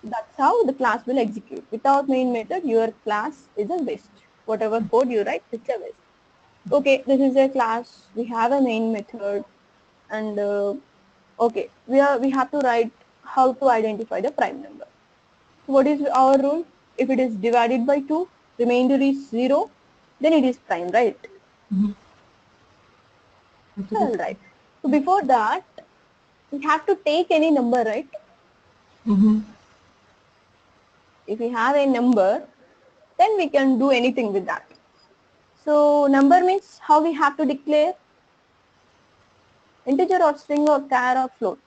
That's how the class will execute. Without main method, your class is a waste. Whatever code you write, it's a waste. Okay, this is a class, we have a main method, and okay, we have to write how to identify the prime number. So what is our rule? If it is divided by 2, remainder is 0, then it is prime, right? Mm-hmm. That's a good. Alright. So before that, we have to take any number, right? Mm-hmm. If we have a number, then we can do anything with that. So number means how we have to declare integer or string or char or float.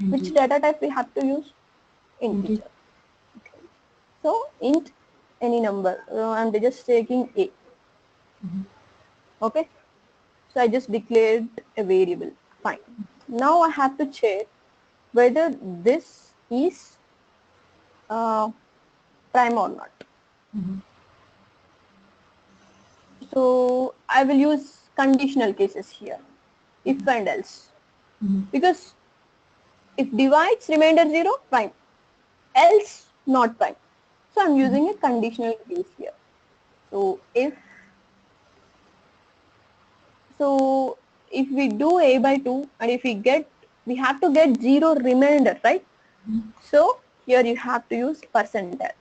Which Indeed. data type we have to use? Indeed. Integer. Okay. So int any number. I'm just taking a. Mm-hmm. Okay. So I just declared a variable. Fine. Now I have to check whether this is uh, prime or not. Mm-hmm. So I will use conditional cases here. If and else. Mm-hmm. Because if divides remainder 0, prime. Else not prime. So I'm using a conditional case here. So if we do a by 2 and if we have to get 0 remainder, right? So here you have to use percentile.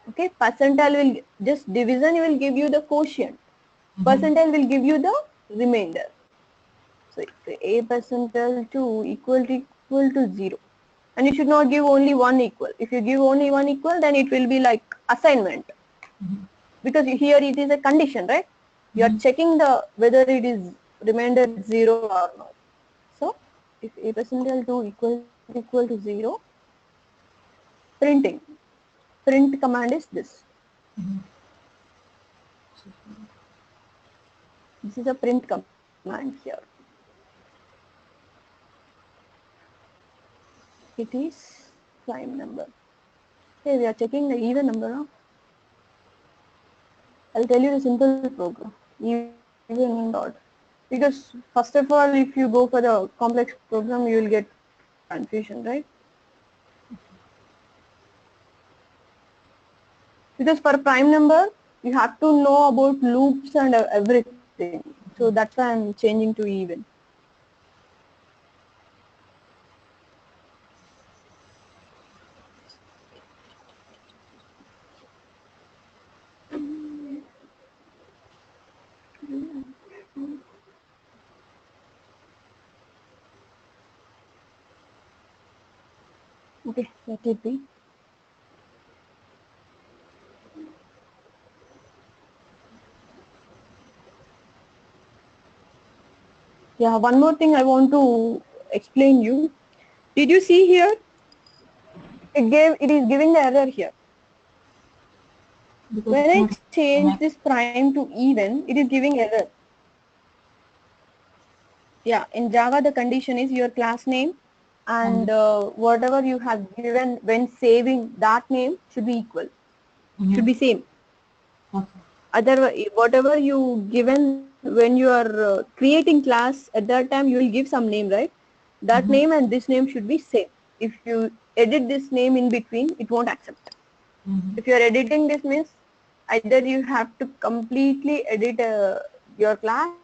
Okay, percentile will just division will give you the quotient. Mm-hmm. Percentile will give you the remainder. So if a percentile 2 equal to 0. And you should not give only one equal. If you give only one equal, then it will be like assignment. Mm-hmm. Because here it is a condition, right? You are Mm-hmm. checking the whether it is remainder 0 or not. So if a percentile 2 equal to 0, printing. Print command is this. Mm-hmm. This is a print command here. It is prime number. Okay, we are checking the even number now. I'll tell you the simple program, even and odd. Because first of all, if you go for the complex program, you will get confusion, right? Because for prime number, you have to know about loops and everything. So that's why I'm changing to even. Okay, let it be. Yeah, one more thing I want to explain you. Did you see here? It is giving the error here. Because When it's I not change connected. this prime to even, it is giving error. Yeah, in Java the condition is your class name And and whatever you have given when saving that name should be equal, mm-hmm. should be same. Okay. Otherwise, whatever you given when you are creating class at that time, you will give some name, right? That Mm-hmm. name and this name should be same. If you edit this name in between, it won't accept. Mm-hmm. If you are editing this means either you have to completely edit your class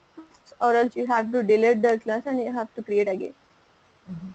or else you have to delete the class and you have to create again. Mm-hmm.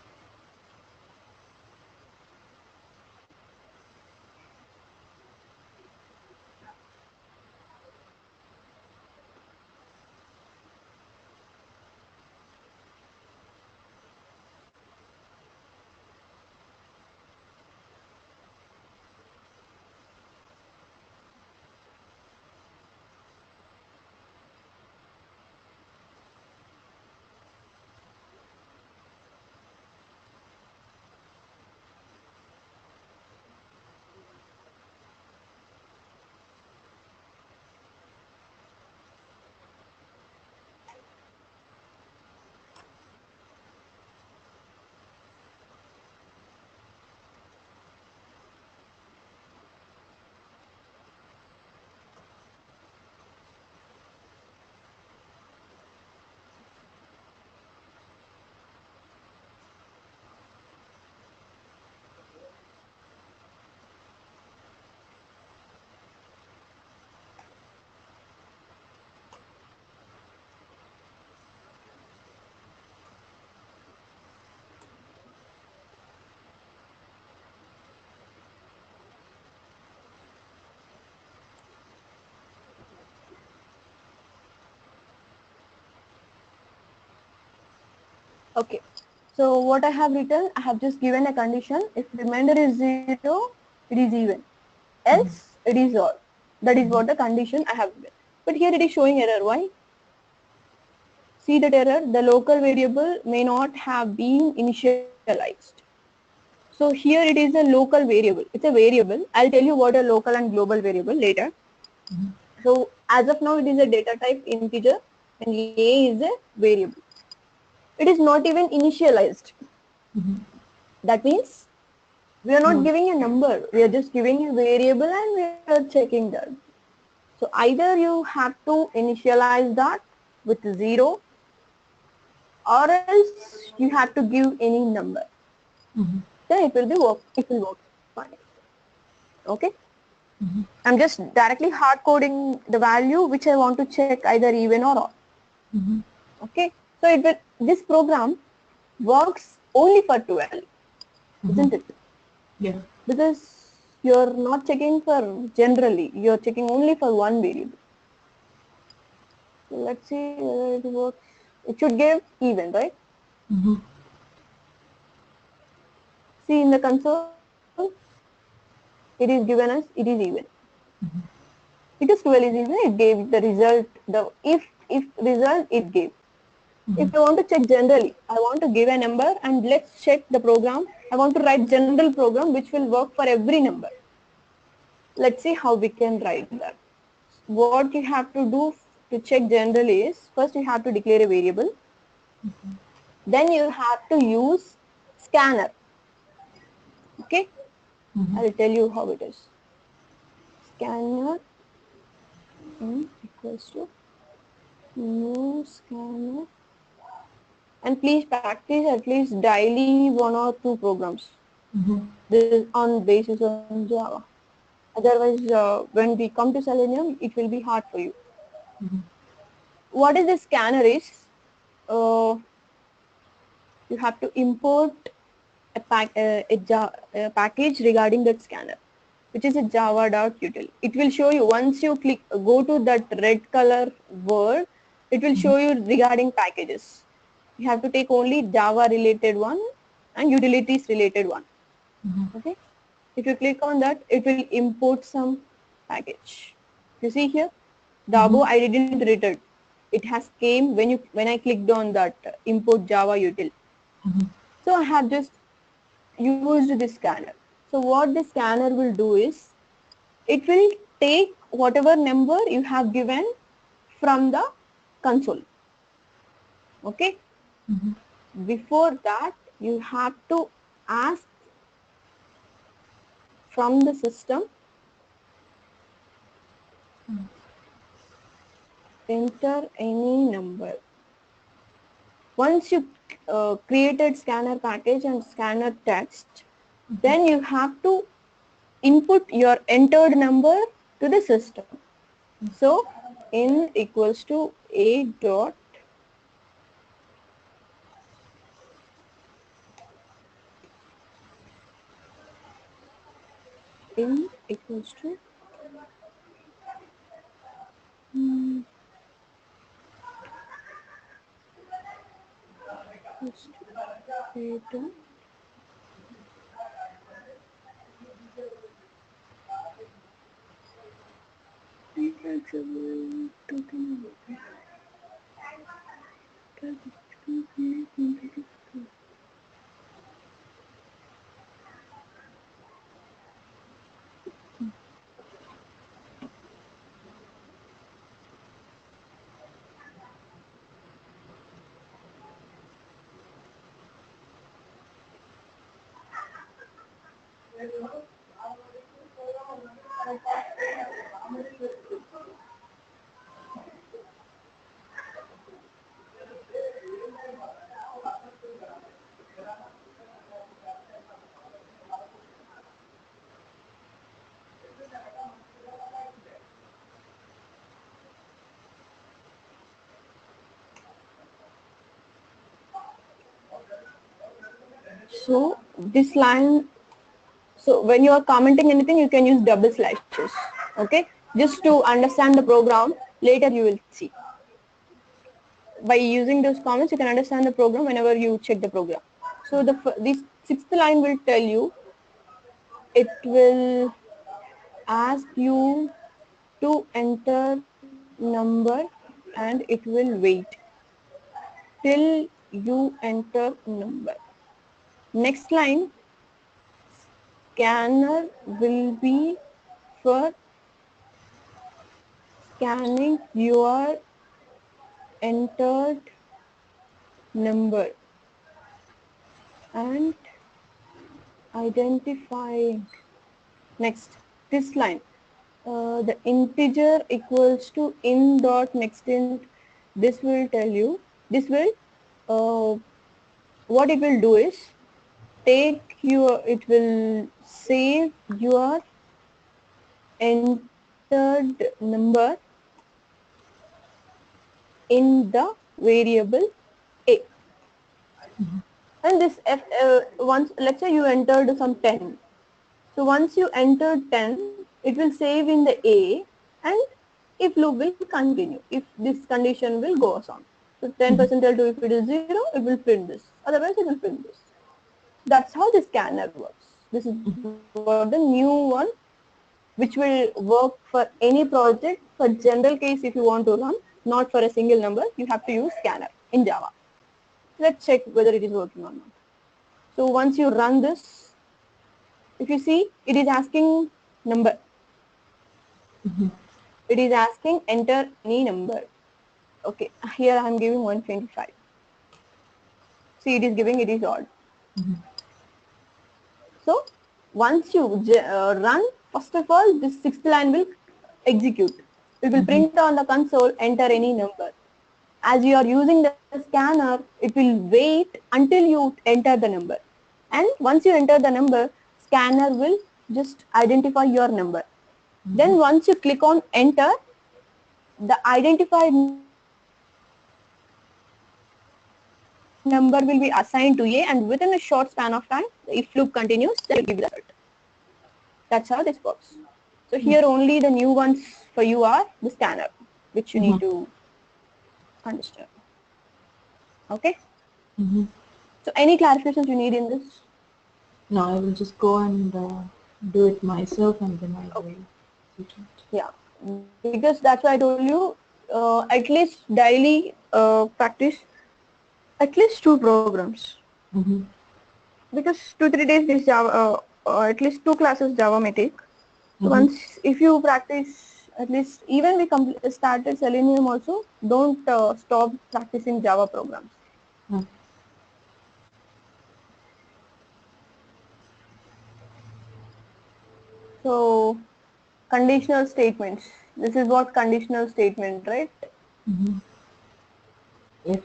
Okay. So what I have written, I have just given a condition. If remainder is 0, it is even. Else, it is odd. That is what the condition I have given. But here it is showing error. Why? See that error, the local variable may not have been initialized. So here it is a local variable. It's a variable. I'll tell you what a local and global variable later. So as of now, it is a data type integer and A is a variable. It is not even initialized. That means we are not Oh. giving a number. We are just giving a variable and we are checking that. So either you have to initialize that with 0 or else you have to give any number. Then it will be work. It will work fine. Okay. I'm just directly hard coding the value which I want to check either even or odd. Okay. So it will, this program works only for 12, isn't it? Yeah. Because you're not checking for generally, you're checking only for one variable. So let's see whether it works. It should give even, right? See in the console, it is given as it is even. Because 12 is even, it gave the result, the if result it gave. If I want to check generally, I want to give a number and let's check the program. I want to write general program which will work for every number. Let's see how we can write that. What you have to do to check generally is, first you have to declare a variable. Then you have to use scanner. Okay, I'll tell you how it is. Scanner equals to new scanner, and please practice at least daily one or two programs. This is on basis on Java. Otherwise, when we come to Selenium, it will be hard for you. What is the scanner is? Uh, you have to import a package regarding that scanner, which is a java.util. It will show you once you click, go to that red color word, it will show you regarding packages. You have to take only Java related one and utilities related one. Okay. If you click on that, it will import some package. You see here, Dabo I didn't return. It has came when I clicked on that import Java util. So I have just used this scanner. So what the scanner will do is, it will take whatever number you have given from the console. Okay. Before that, you have to ask from the system, enter any number. Once you created scanner package and scanner text, then you have to input your entered number to the system. So in equals to a dot in equals to equals to a dot So this line, so when you are commenting anything, you can use double slashes. Okay, just to understand the program. Later you will see. by using those comments, you can understand the program whenever you check the program. So this sixth line will tell you, it will ask you to enter number and it will wait till you enter number. Next line, scanner will be for scanning your entered number and identifying. Next, this line, the integer equals to in dot next int. This will tell you, this will, what it will do is, it will save your entered number in the variable a. And this once, let's say you entered some 10. So once you entered 10, it will save in the a, and if loop will continue, if this condition will go on. So 10% L2, if it is 0, it will print this. Otherwise, it will print this. That's how the scanner works. This is what the new one, which will work for any project. For general case, if you want to run, not for a single number, you have to use scanner in Java. Let's check whether it is working or not. So once you run this, if you see, it is asking number. It is asking enter any number. Okay, here I am giving 125. See, it is giving, it is odd. So once you run, first of all, this sixth line will execute. It will print on the console, enter any number. As you are using the scanner, it will wait until you enter the number. And once you enter the number, scanner will just identify your number. Then once you click on enter, the identified number will be assigned to A, and within a short span of time, if loop continues, then it will give you the result. That's how this works. So here only the new ones for you are the scanner, which you need to understand. Okay? So any clarifications you need in this? No, I will just go and do it myself, and then I will see it. Yeah, because that's why I told you, at least daily practice at least 2 programs. Because 2-3 days this Java, at least 2 classes Java may take. So once, if you practice at least, even we started Selenium also, don't stop practicing Java programs. So conditional statements. This is what conditional statement, right? Yes.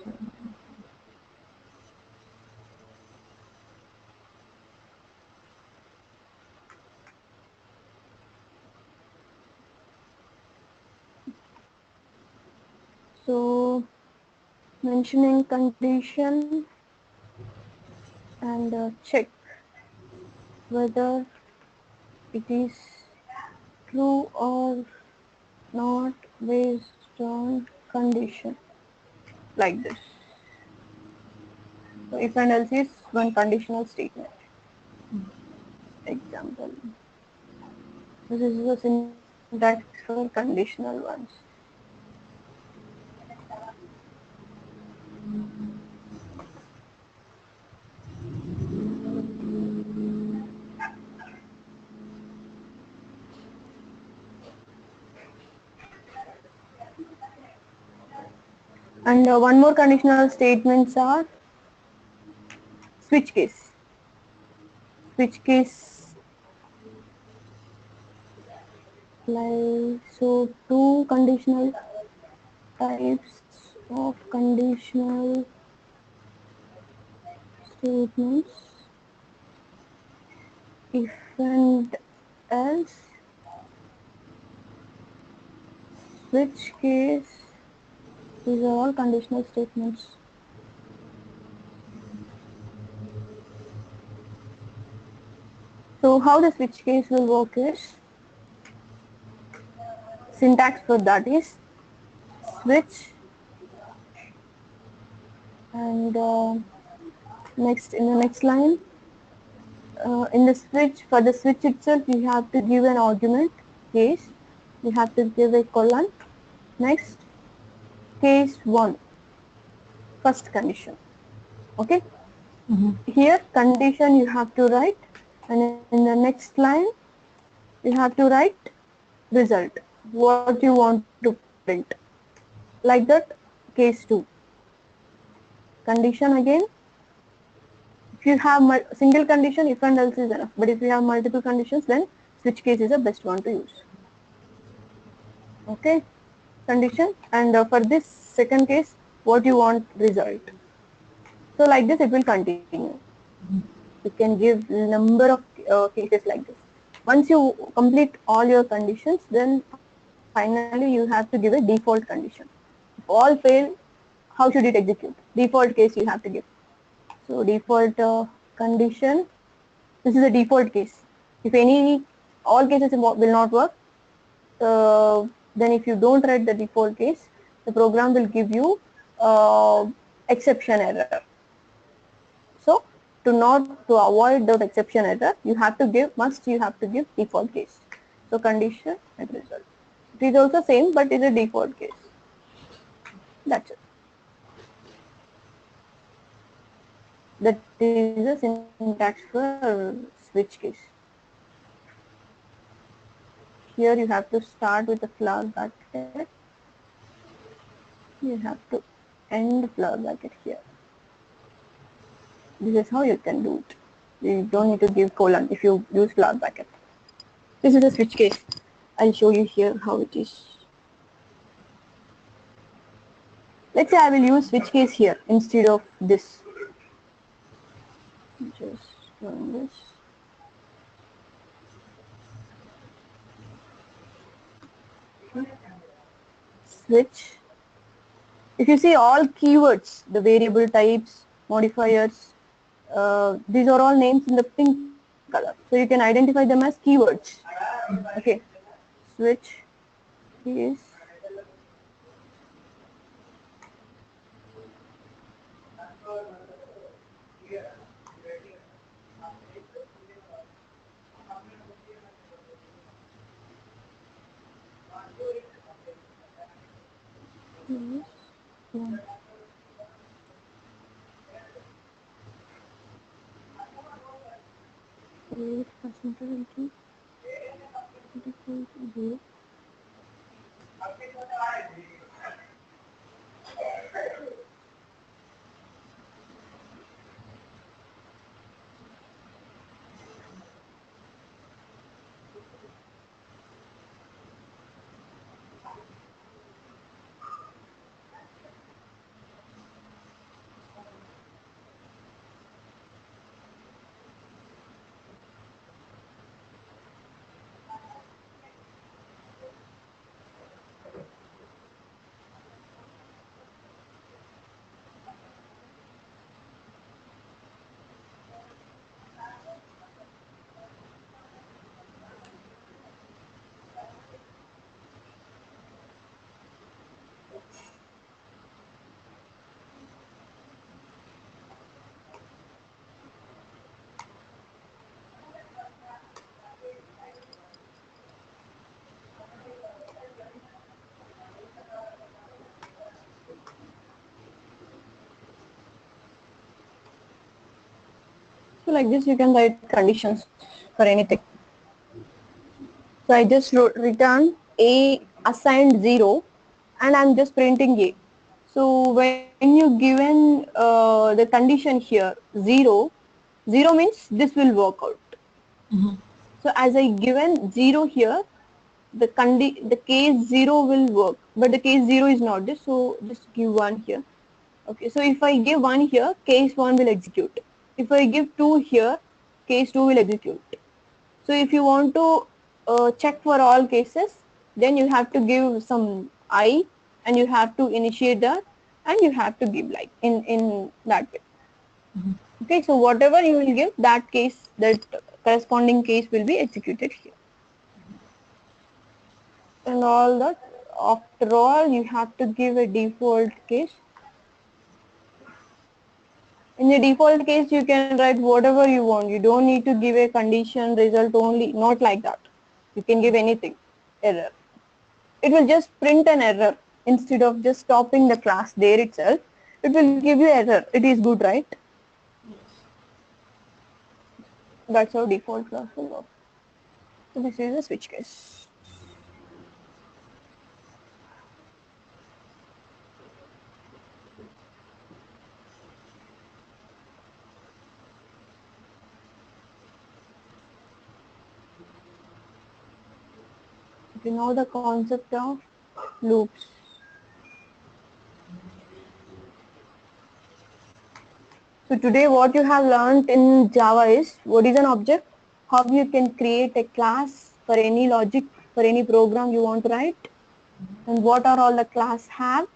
So mentioning condition and check whether it is true or not based on condition, like this. So if and else is one conditional statement. Example. This is the syntax for conditional ones. And one more conditional statements are switch case. Switch case, like, so 2 conditional types of conditional statements. If and else, switch case, these are all conditional statements. So how the switch case will work is, syntax for that is switch And next, in the next line, in the switch, for the switch itself, you have to give an argument, case. You have to give a colon. Next, case 1, first condition. Okay. Mm-hmm. Here, condition you have to write, and in the next line, you have to write result, what you want to print. Like that, case 2. Condition again, if you have single condition, if and else is enough. But if you have multiple conditions, then switch case is the best one to use. Okay, condition, and for this second case, what you want result. So like this, it will continue. You can give number of cases like this. Once you complete all your conditions, then finally you have to give a default condition. If all fail, how should it execute? Default case you have to give. So default condition, this is a default case. If any, all cases will not work, then if you don't write the default case, the program will give you exception error. So to avoid that exception error, you have to give default case. So condition and result. It is also same, but it is a default case. That's it. That is a syntax for switch case. Here you have to start with the flower bracket. You have to end flower bracket here. This is how you can do it. You don't need to give colon if you use flower bracket. This is a switch case. I'll show you here how it is. Let's say I will use switch case here instead of this. Just run this. Okay. Switch. If you see all keywords, the variable types, modifiers, these are all names in the pink color. So you can identify them as keywords. Okay. Switch case. So like this, you can write conditions for anything. So I just return A assigned 0, and I'm just printing A. So when you given the condition here 0, 0 means this will work out. Mm-hmm. So as I given 0 here, the case 0 will work, but the case 0 is not this, so just give 1 here. Okay, so if I give 1 here, case 1 will execute. If I give 2 here, case 2 will execute. So if you want to check for all cases, then you have to give some I, and you have to initiate that, and you have to give like in that way. Mm-hmm. Okay, so whatever you will give, that case, that corresponding case will be executed here. And all that, after all, you have to give a default case. In the default case, you can write whatever you want. You don't need to give a condition result only, not like that. You can give anything, error. It will just print an error instead of just stopping the class there itself. It will give you error. It is good, right? Yes. That's how default class will work. So this is a switch case. You know the concept of loops. So today what you have learned in Java is what is an object, how you can create a class for any logic, for any program you want to write, and what are all the class have,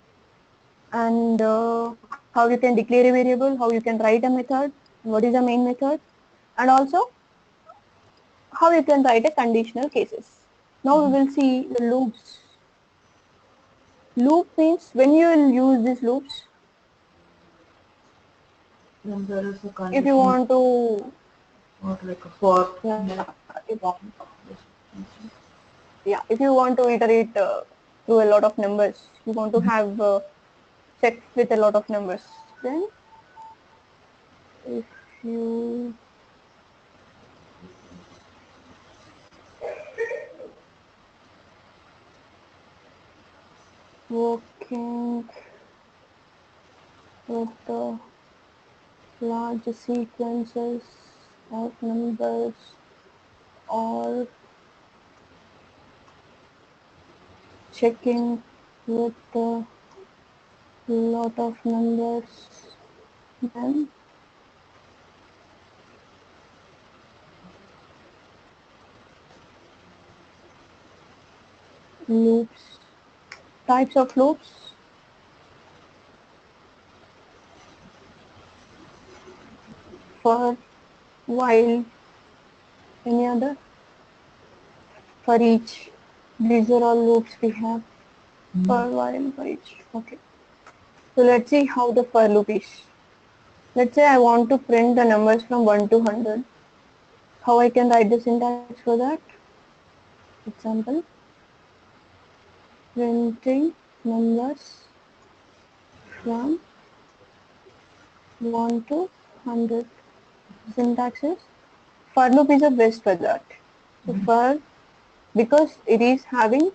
and how you can declare a variable, how you can write a method, what is a main method, and also how you can write a conditional cases. Now we will see the loops. Loop means when you will use these loops, Then there is a if you condition want to, or like a for. yeah, if, One. yeah, if you want to iterate through a lot of numbers, you want to have check with a lot of numbers, then if you working with the large sequences of numbers or checking with a lot of numbers, then loops, types of loops, for, while, any other, for each. These are all loops we have, for, while, for each. Okay. So let's see how the for loop is. Let's say I want to print the numbers from 1 to 100. How I can write the syntax for that? Example, printing numbers from 1 to 100. Syntax is, for loop is the best for that. So for, because it is having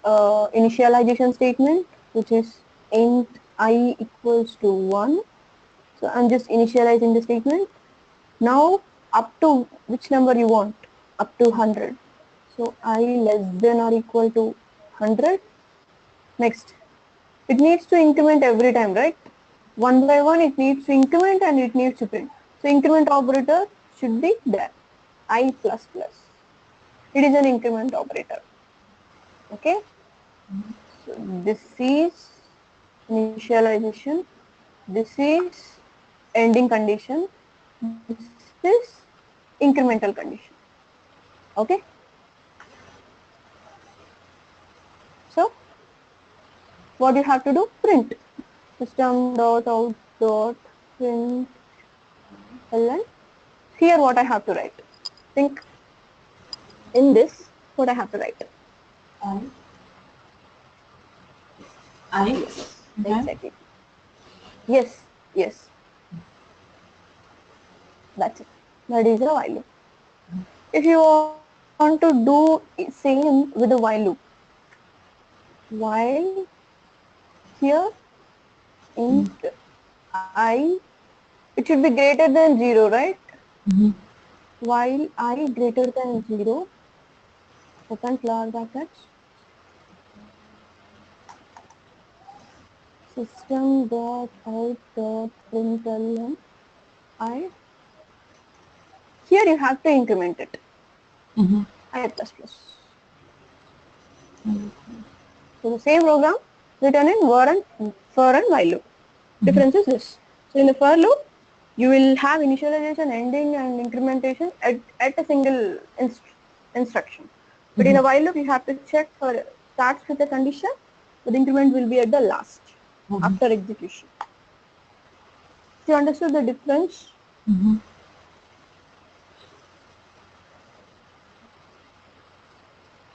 initialization statement, which is int I equals to 1. So I'm just initializing the statement. Now up to which number you want? Up to 100. So I less than or equal to 100. Next, it needs to increment every time, right? One by one it needs to increment and it needs to print. So increment operator should be there. I plus plus. It is an increment operator. Okay. So this is initialization. This is ending condition. This is incremental condition. Okay. So what you have to do? Print. System dot out dot print ln. Here what I have to write. Think in this what I have to write. I. I. Yes, Okay. exactly. Yes, yes. That's it. That is a while loop. If you want to do same with the while loop, while here int I, it should be greater than 0, right? While I greater than 0, open flower brackets, system dot out dot println I. Here you have to increment it. I plus plus. So the same program written in for and while loop. Difference is this. So in the for loop, you will have initialization, ending, and incrementation at a single instruction. But in a while loop, you have to check for starts with a condition, but the increment will be at the last after execution. So you understood the difference? Mm-hmm.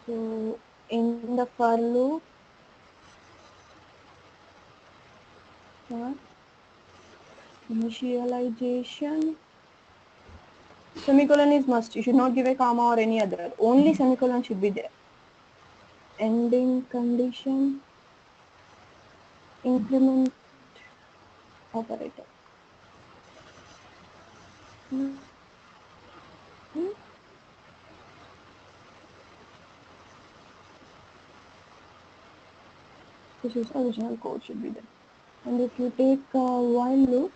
So in the for loop, for initialization, semicolon is must. You should not give a comma or any other. Only semicolon should be there. Ending condition, increment operator. Hmm. This is original code should be there. And if you take while loop,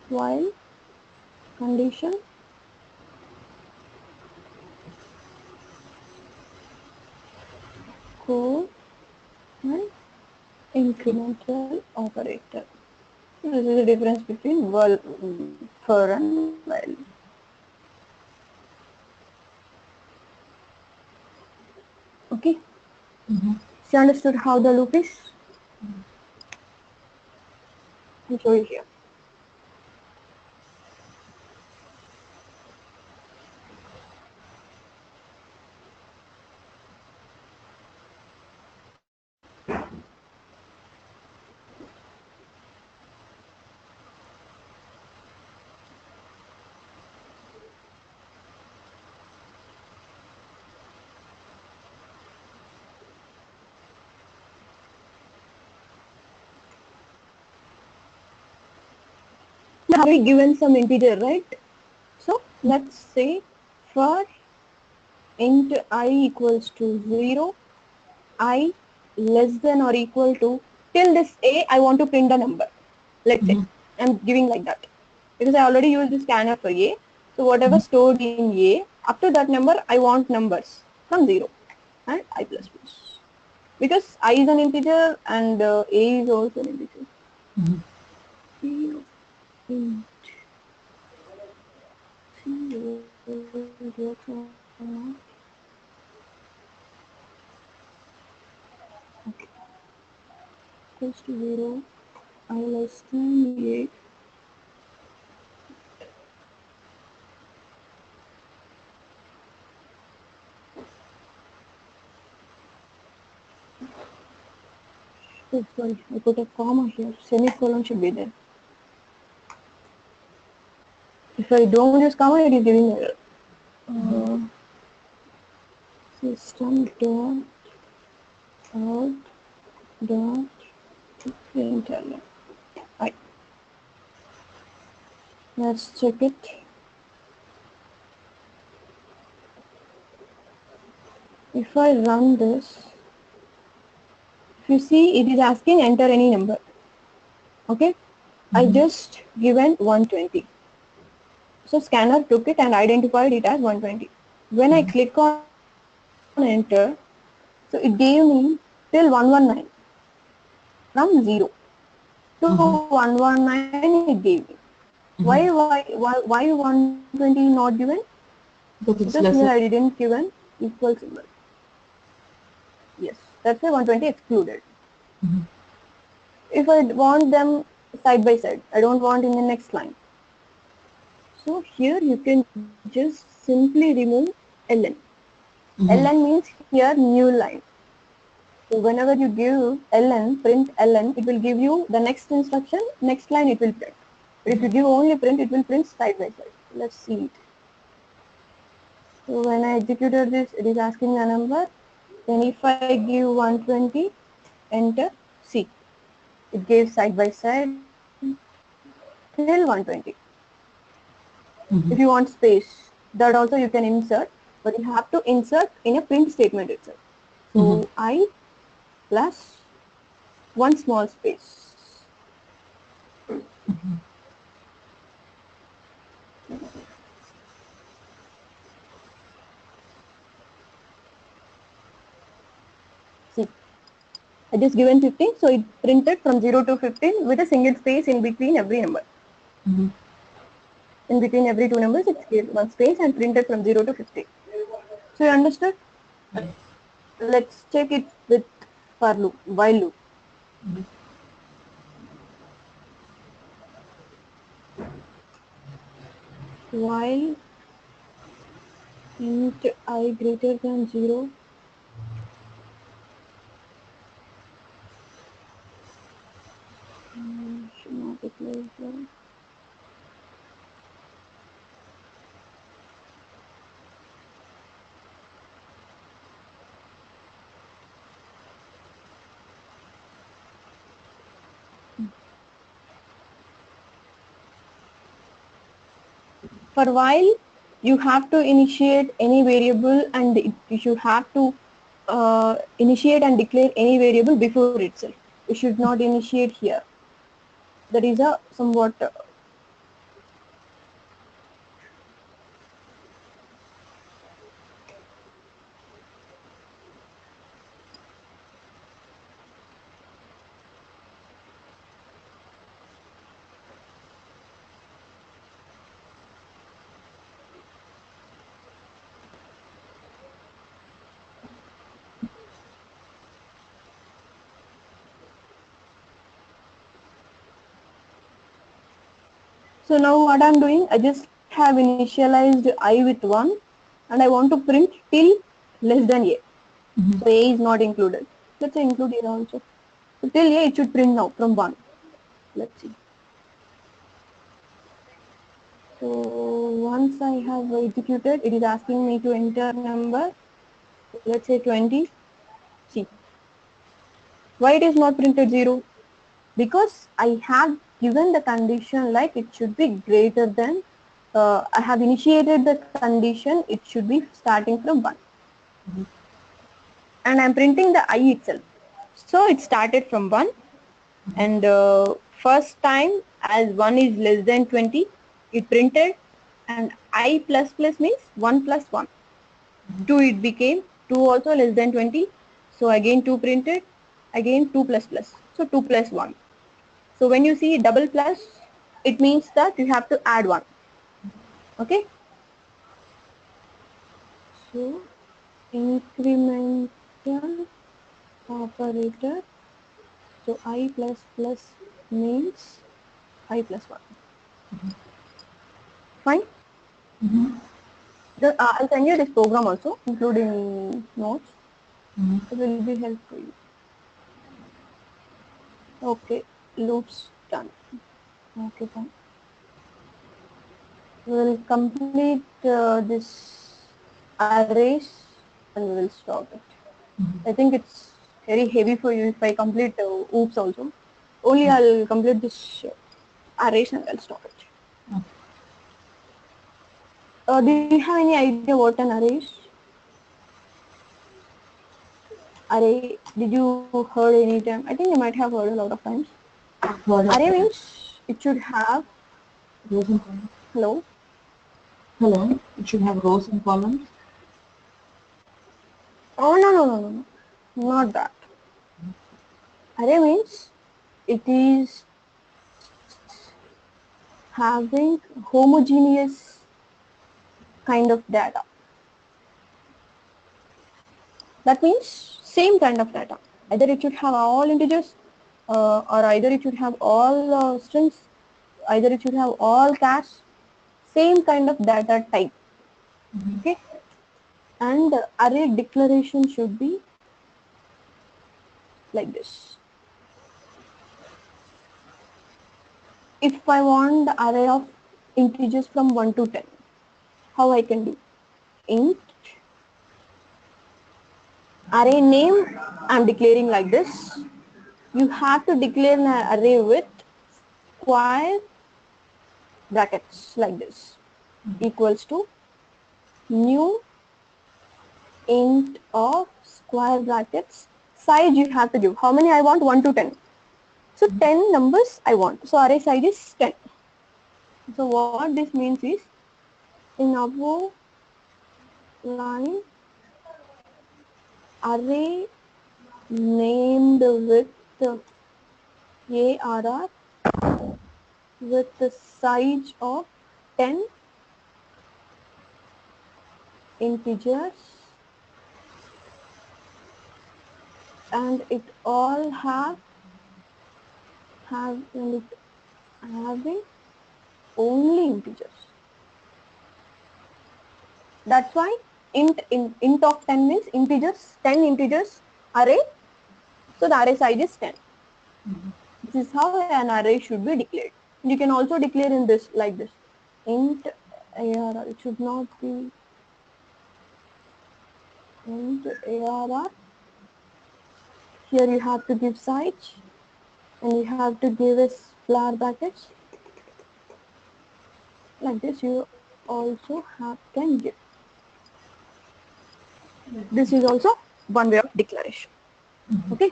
while condition, code and incremental operator. This is the difference between while, for and while. Okay. Mm-hmm. So you understood how the loop is? I'll show you here. Now we given some integer, right? So let's say for int I equals to 0, I less than or equal to, till this a, I want to print a number. Let's say I'm giving like that because I already used the scanner for a. So whatever stored in a, up to that number, I want numbers from 0 and I plus plus. Because I is an integer and a is also an integer. Mm-hmm. C of int C works or not. Okay. Equals to 0, I less than a. Oh, sorry, I put a comma here. Semicolon should be there. If I don't use comma, it is giving error. System dot out dot println. I. Let's check it. If I run this, if you see, it is asking enter any number. Okay, I just given 120. So scanner took it and identified it as 120. When I click on enter, so it gave me till 119 from 0 to 119 it gave me. Mm-hmm. Why 120 not given? Because it's Because here lesser. I didn't given equal symbol. Yes, that's why 120 excluded. Mm-hmm. If I want them side by side, I don't want in the next line. So here you can just simply remove ln. Mm-hmm. ln means here new line. So whenever you give ln, print ln, it will give you the next instruction, next line it will print. But if you give only print, it will print side by side. Let's see it. So when I executed this, it is asking a number. Then if I give 120, enter, see, it gave side by side till 120. Mm-hmm. If you want space, that also you can insert, but you have to insert in a print statement itself. Mm-hmm. So I plus one small space. See, I just given 15, so it printed from 0 to 15 with a single space in between every number. Mm-hmm. In between every two numbers, it gave one space and printed from 0 to 15. So you understood? Yes. Let's check it with for loop, while loop. Mm-hmm. while int I greater than 0, should not declare here. For while you have to initiate any variable and you have to initiate and declare any variable before itself. You should not initiate here. That is a somewhat so now what I'm doing, I just have initialized I with 1 and I want to print till less than a. Mm-hmm. So a is not included. Let's say include here also. So till a it should print now from 1. Let's see. So once I have executed, it is asking me to enter number. Let's say 20. See, why it is not printed 0? Because I have given the condition like it should be greater than, I have initiated the condition, it should be starting from 1. Mm-hmm. And I'm printing the I itself. So it started from 1 and first time as 1 is less than 20, it printed and I plus plus means 1 plus 1. 2 it became 2 also less than 20. So again 2 printed, again 2 plus plus. So 2 plus 1. So when you see double plus, it means that you have to add 1. Okay. So incremental operator. So I plus plus means I plus 1. Fine. Mm-hmm. I'll send you this program also, including notes. Mm-hmm. It will be helpful. Okay, loops done. Okay, fine. We'll complete this arrays and we will stop it. I think it's very heavy for you if I complete oops also. Only I'll complete this arrays and I'll stop it. Okay. Do you have any idea what an array is? Array, did you heard any time? I think you might have heard a lot of times. What Array of it? means it should have, Rows and columns. hello? Hello. It should have rows and columns. Oh, no, not that. Array means it is having homogeneous kind of data. That means same kind of data. Either it should have all integers or either it should have all strings, either it should have all cache, same kind of data type. Mm-hmm. Okay. And array declaration should be like this. If I want the array of integers from 1 to 10, how I can do? Int array name I'm declaring like this. You have to declare an array with square brackets like this equals to new int of square brackets size you have to give. How many I want? 1 to 10. So 10 numbers I want. So array size is 10. So what this means is in above line array named with ARR with the size of 10 integers and it all have and it having only integers. That's why int of 10 means integers, 10 integers array. So the array size is 10. This is how an array should be declared. You can also declare in this like this. Int ARR, it should not be int ARR. Here you have to give size and you have to give a flower brackets. Like this you also can give. This is also one way of declaration. Okay.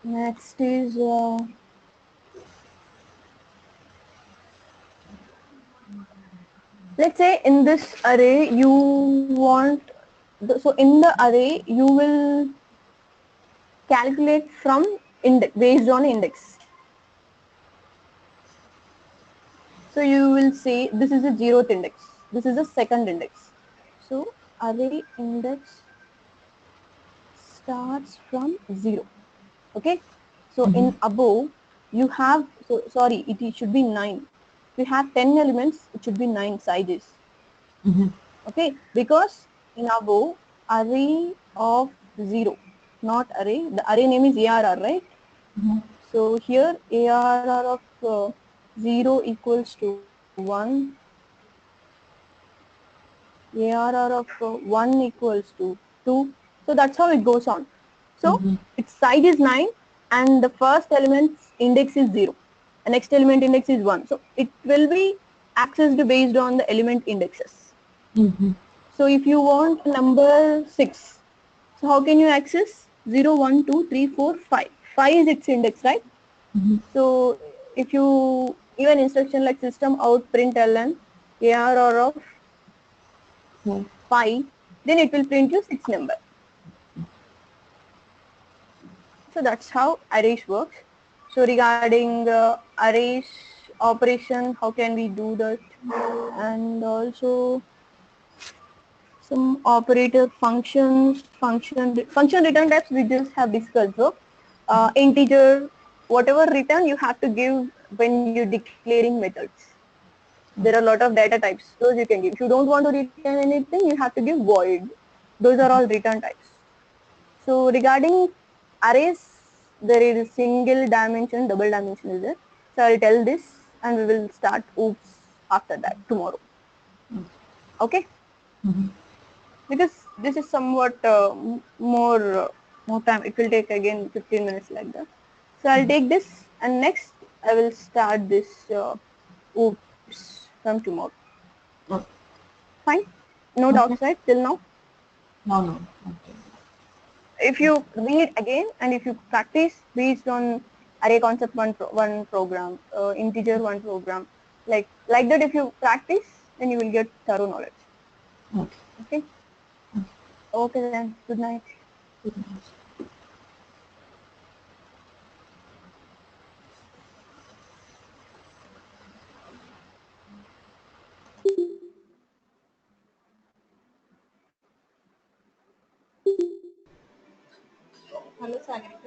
Next is let's say in this array you want so in the array you will calculate from index based on index. So you will say this is a 0th index, this is a second index. So array index starts from 0. Okay. So in above you have, so sorry, it should be 9. If you have 10 elements, it should be 9 sizes. Okay, because in above array of 0, not array, the array name is ARR, right? So here ARR of 0 equals to 1, ARR of 1 equals to 2. So that's how it goes on. So its size is 9 and the first element's index is 0. The next element index is 1. So it will be accessed based on the element indexes. So if you want number 6, so how can you access 0, 1, 2, 3, 4, 5? 5 is its index, right? So if you give an instruction like system out println ARR of 5, then it will print you 6 number. So that's how arrays works. So regarding arrays operation, how can we do that? And also some operator functions, function return types we just have discussed. So integer, whatever return you have to give when you're declaring methods. There are a lot of data types, those you can give. If you don't want to return anything, you have to give void. Those are all return types. So regarding arrays, there is single dimension, double dimension is there. So I'll tell this and we will start OOPS after that tomorrow. Okay? Because this is somewhat more time. It will take again 15 minutes like that. So I'll take this and next I will start this OOPS from tomorrow. Okay. Fine? No doubts, right, till now? No. Okay. If you read again and if you practice based on array concept one program, integer one program, like that, if you practice, then you will get thorough knowledge. Okay. Okay. Okay then. Good night. Good night. Hello, Sagarika.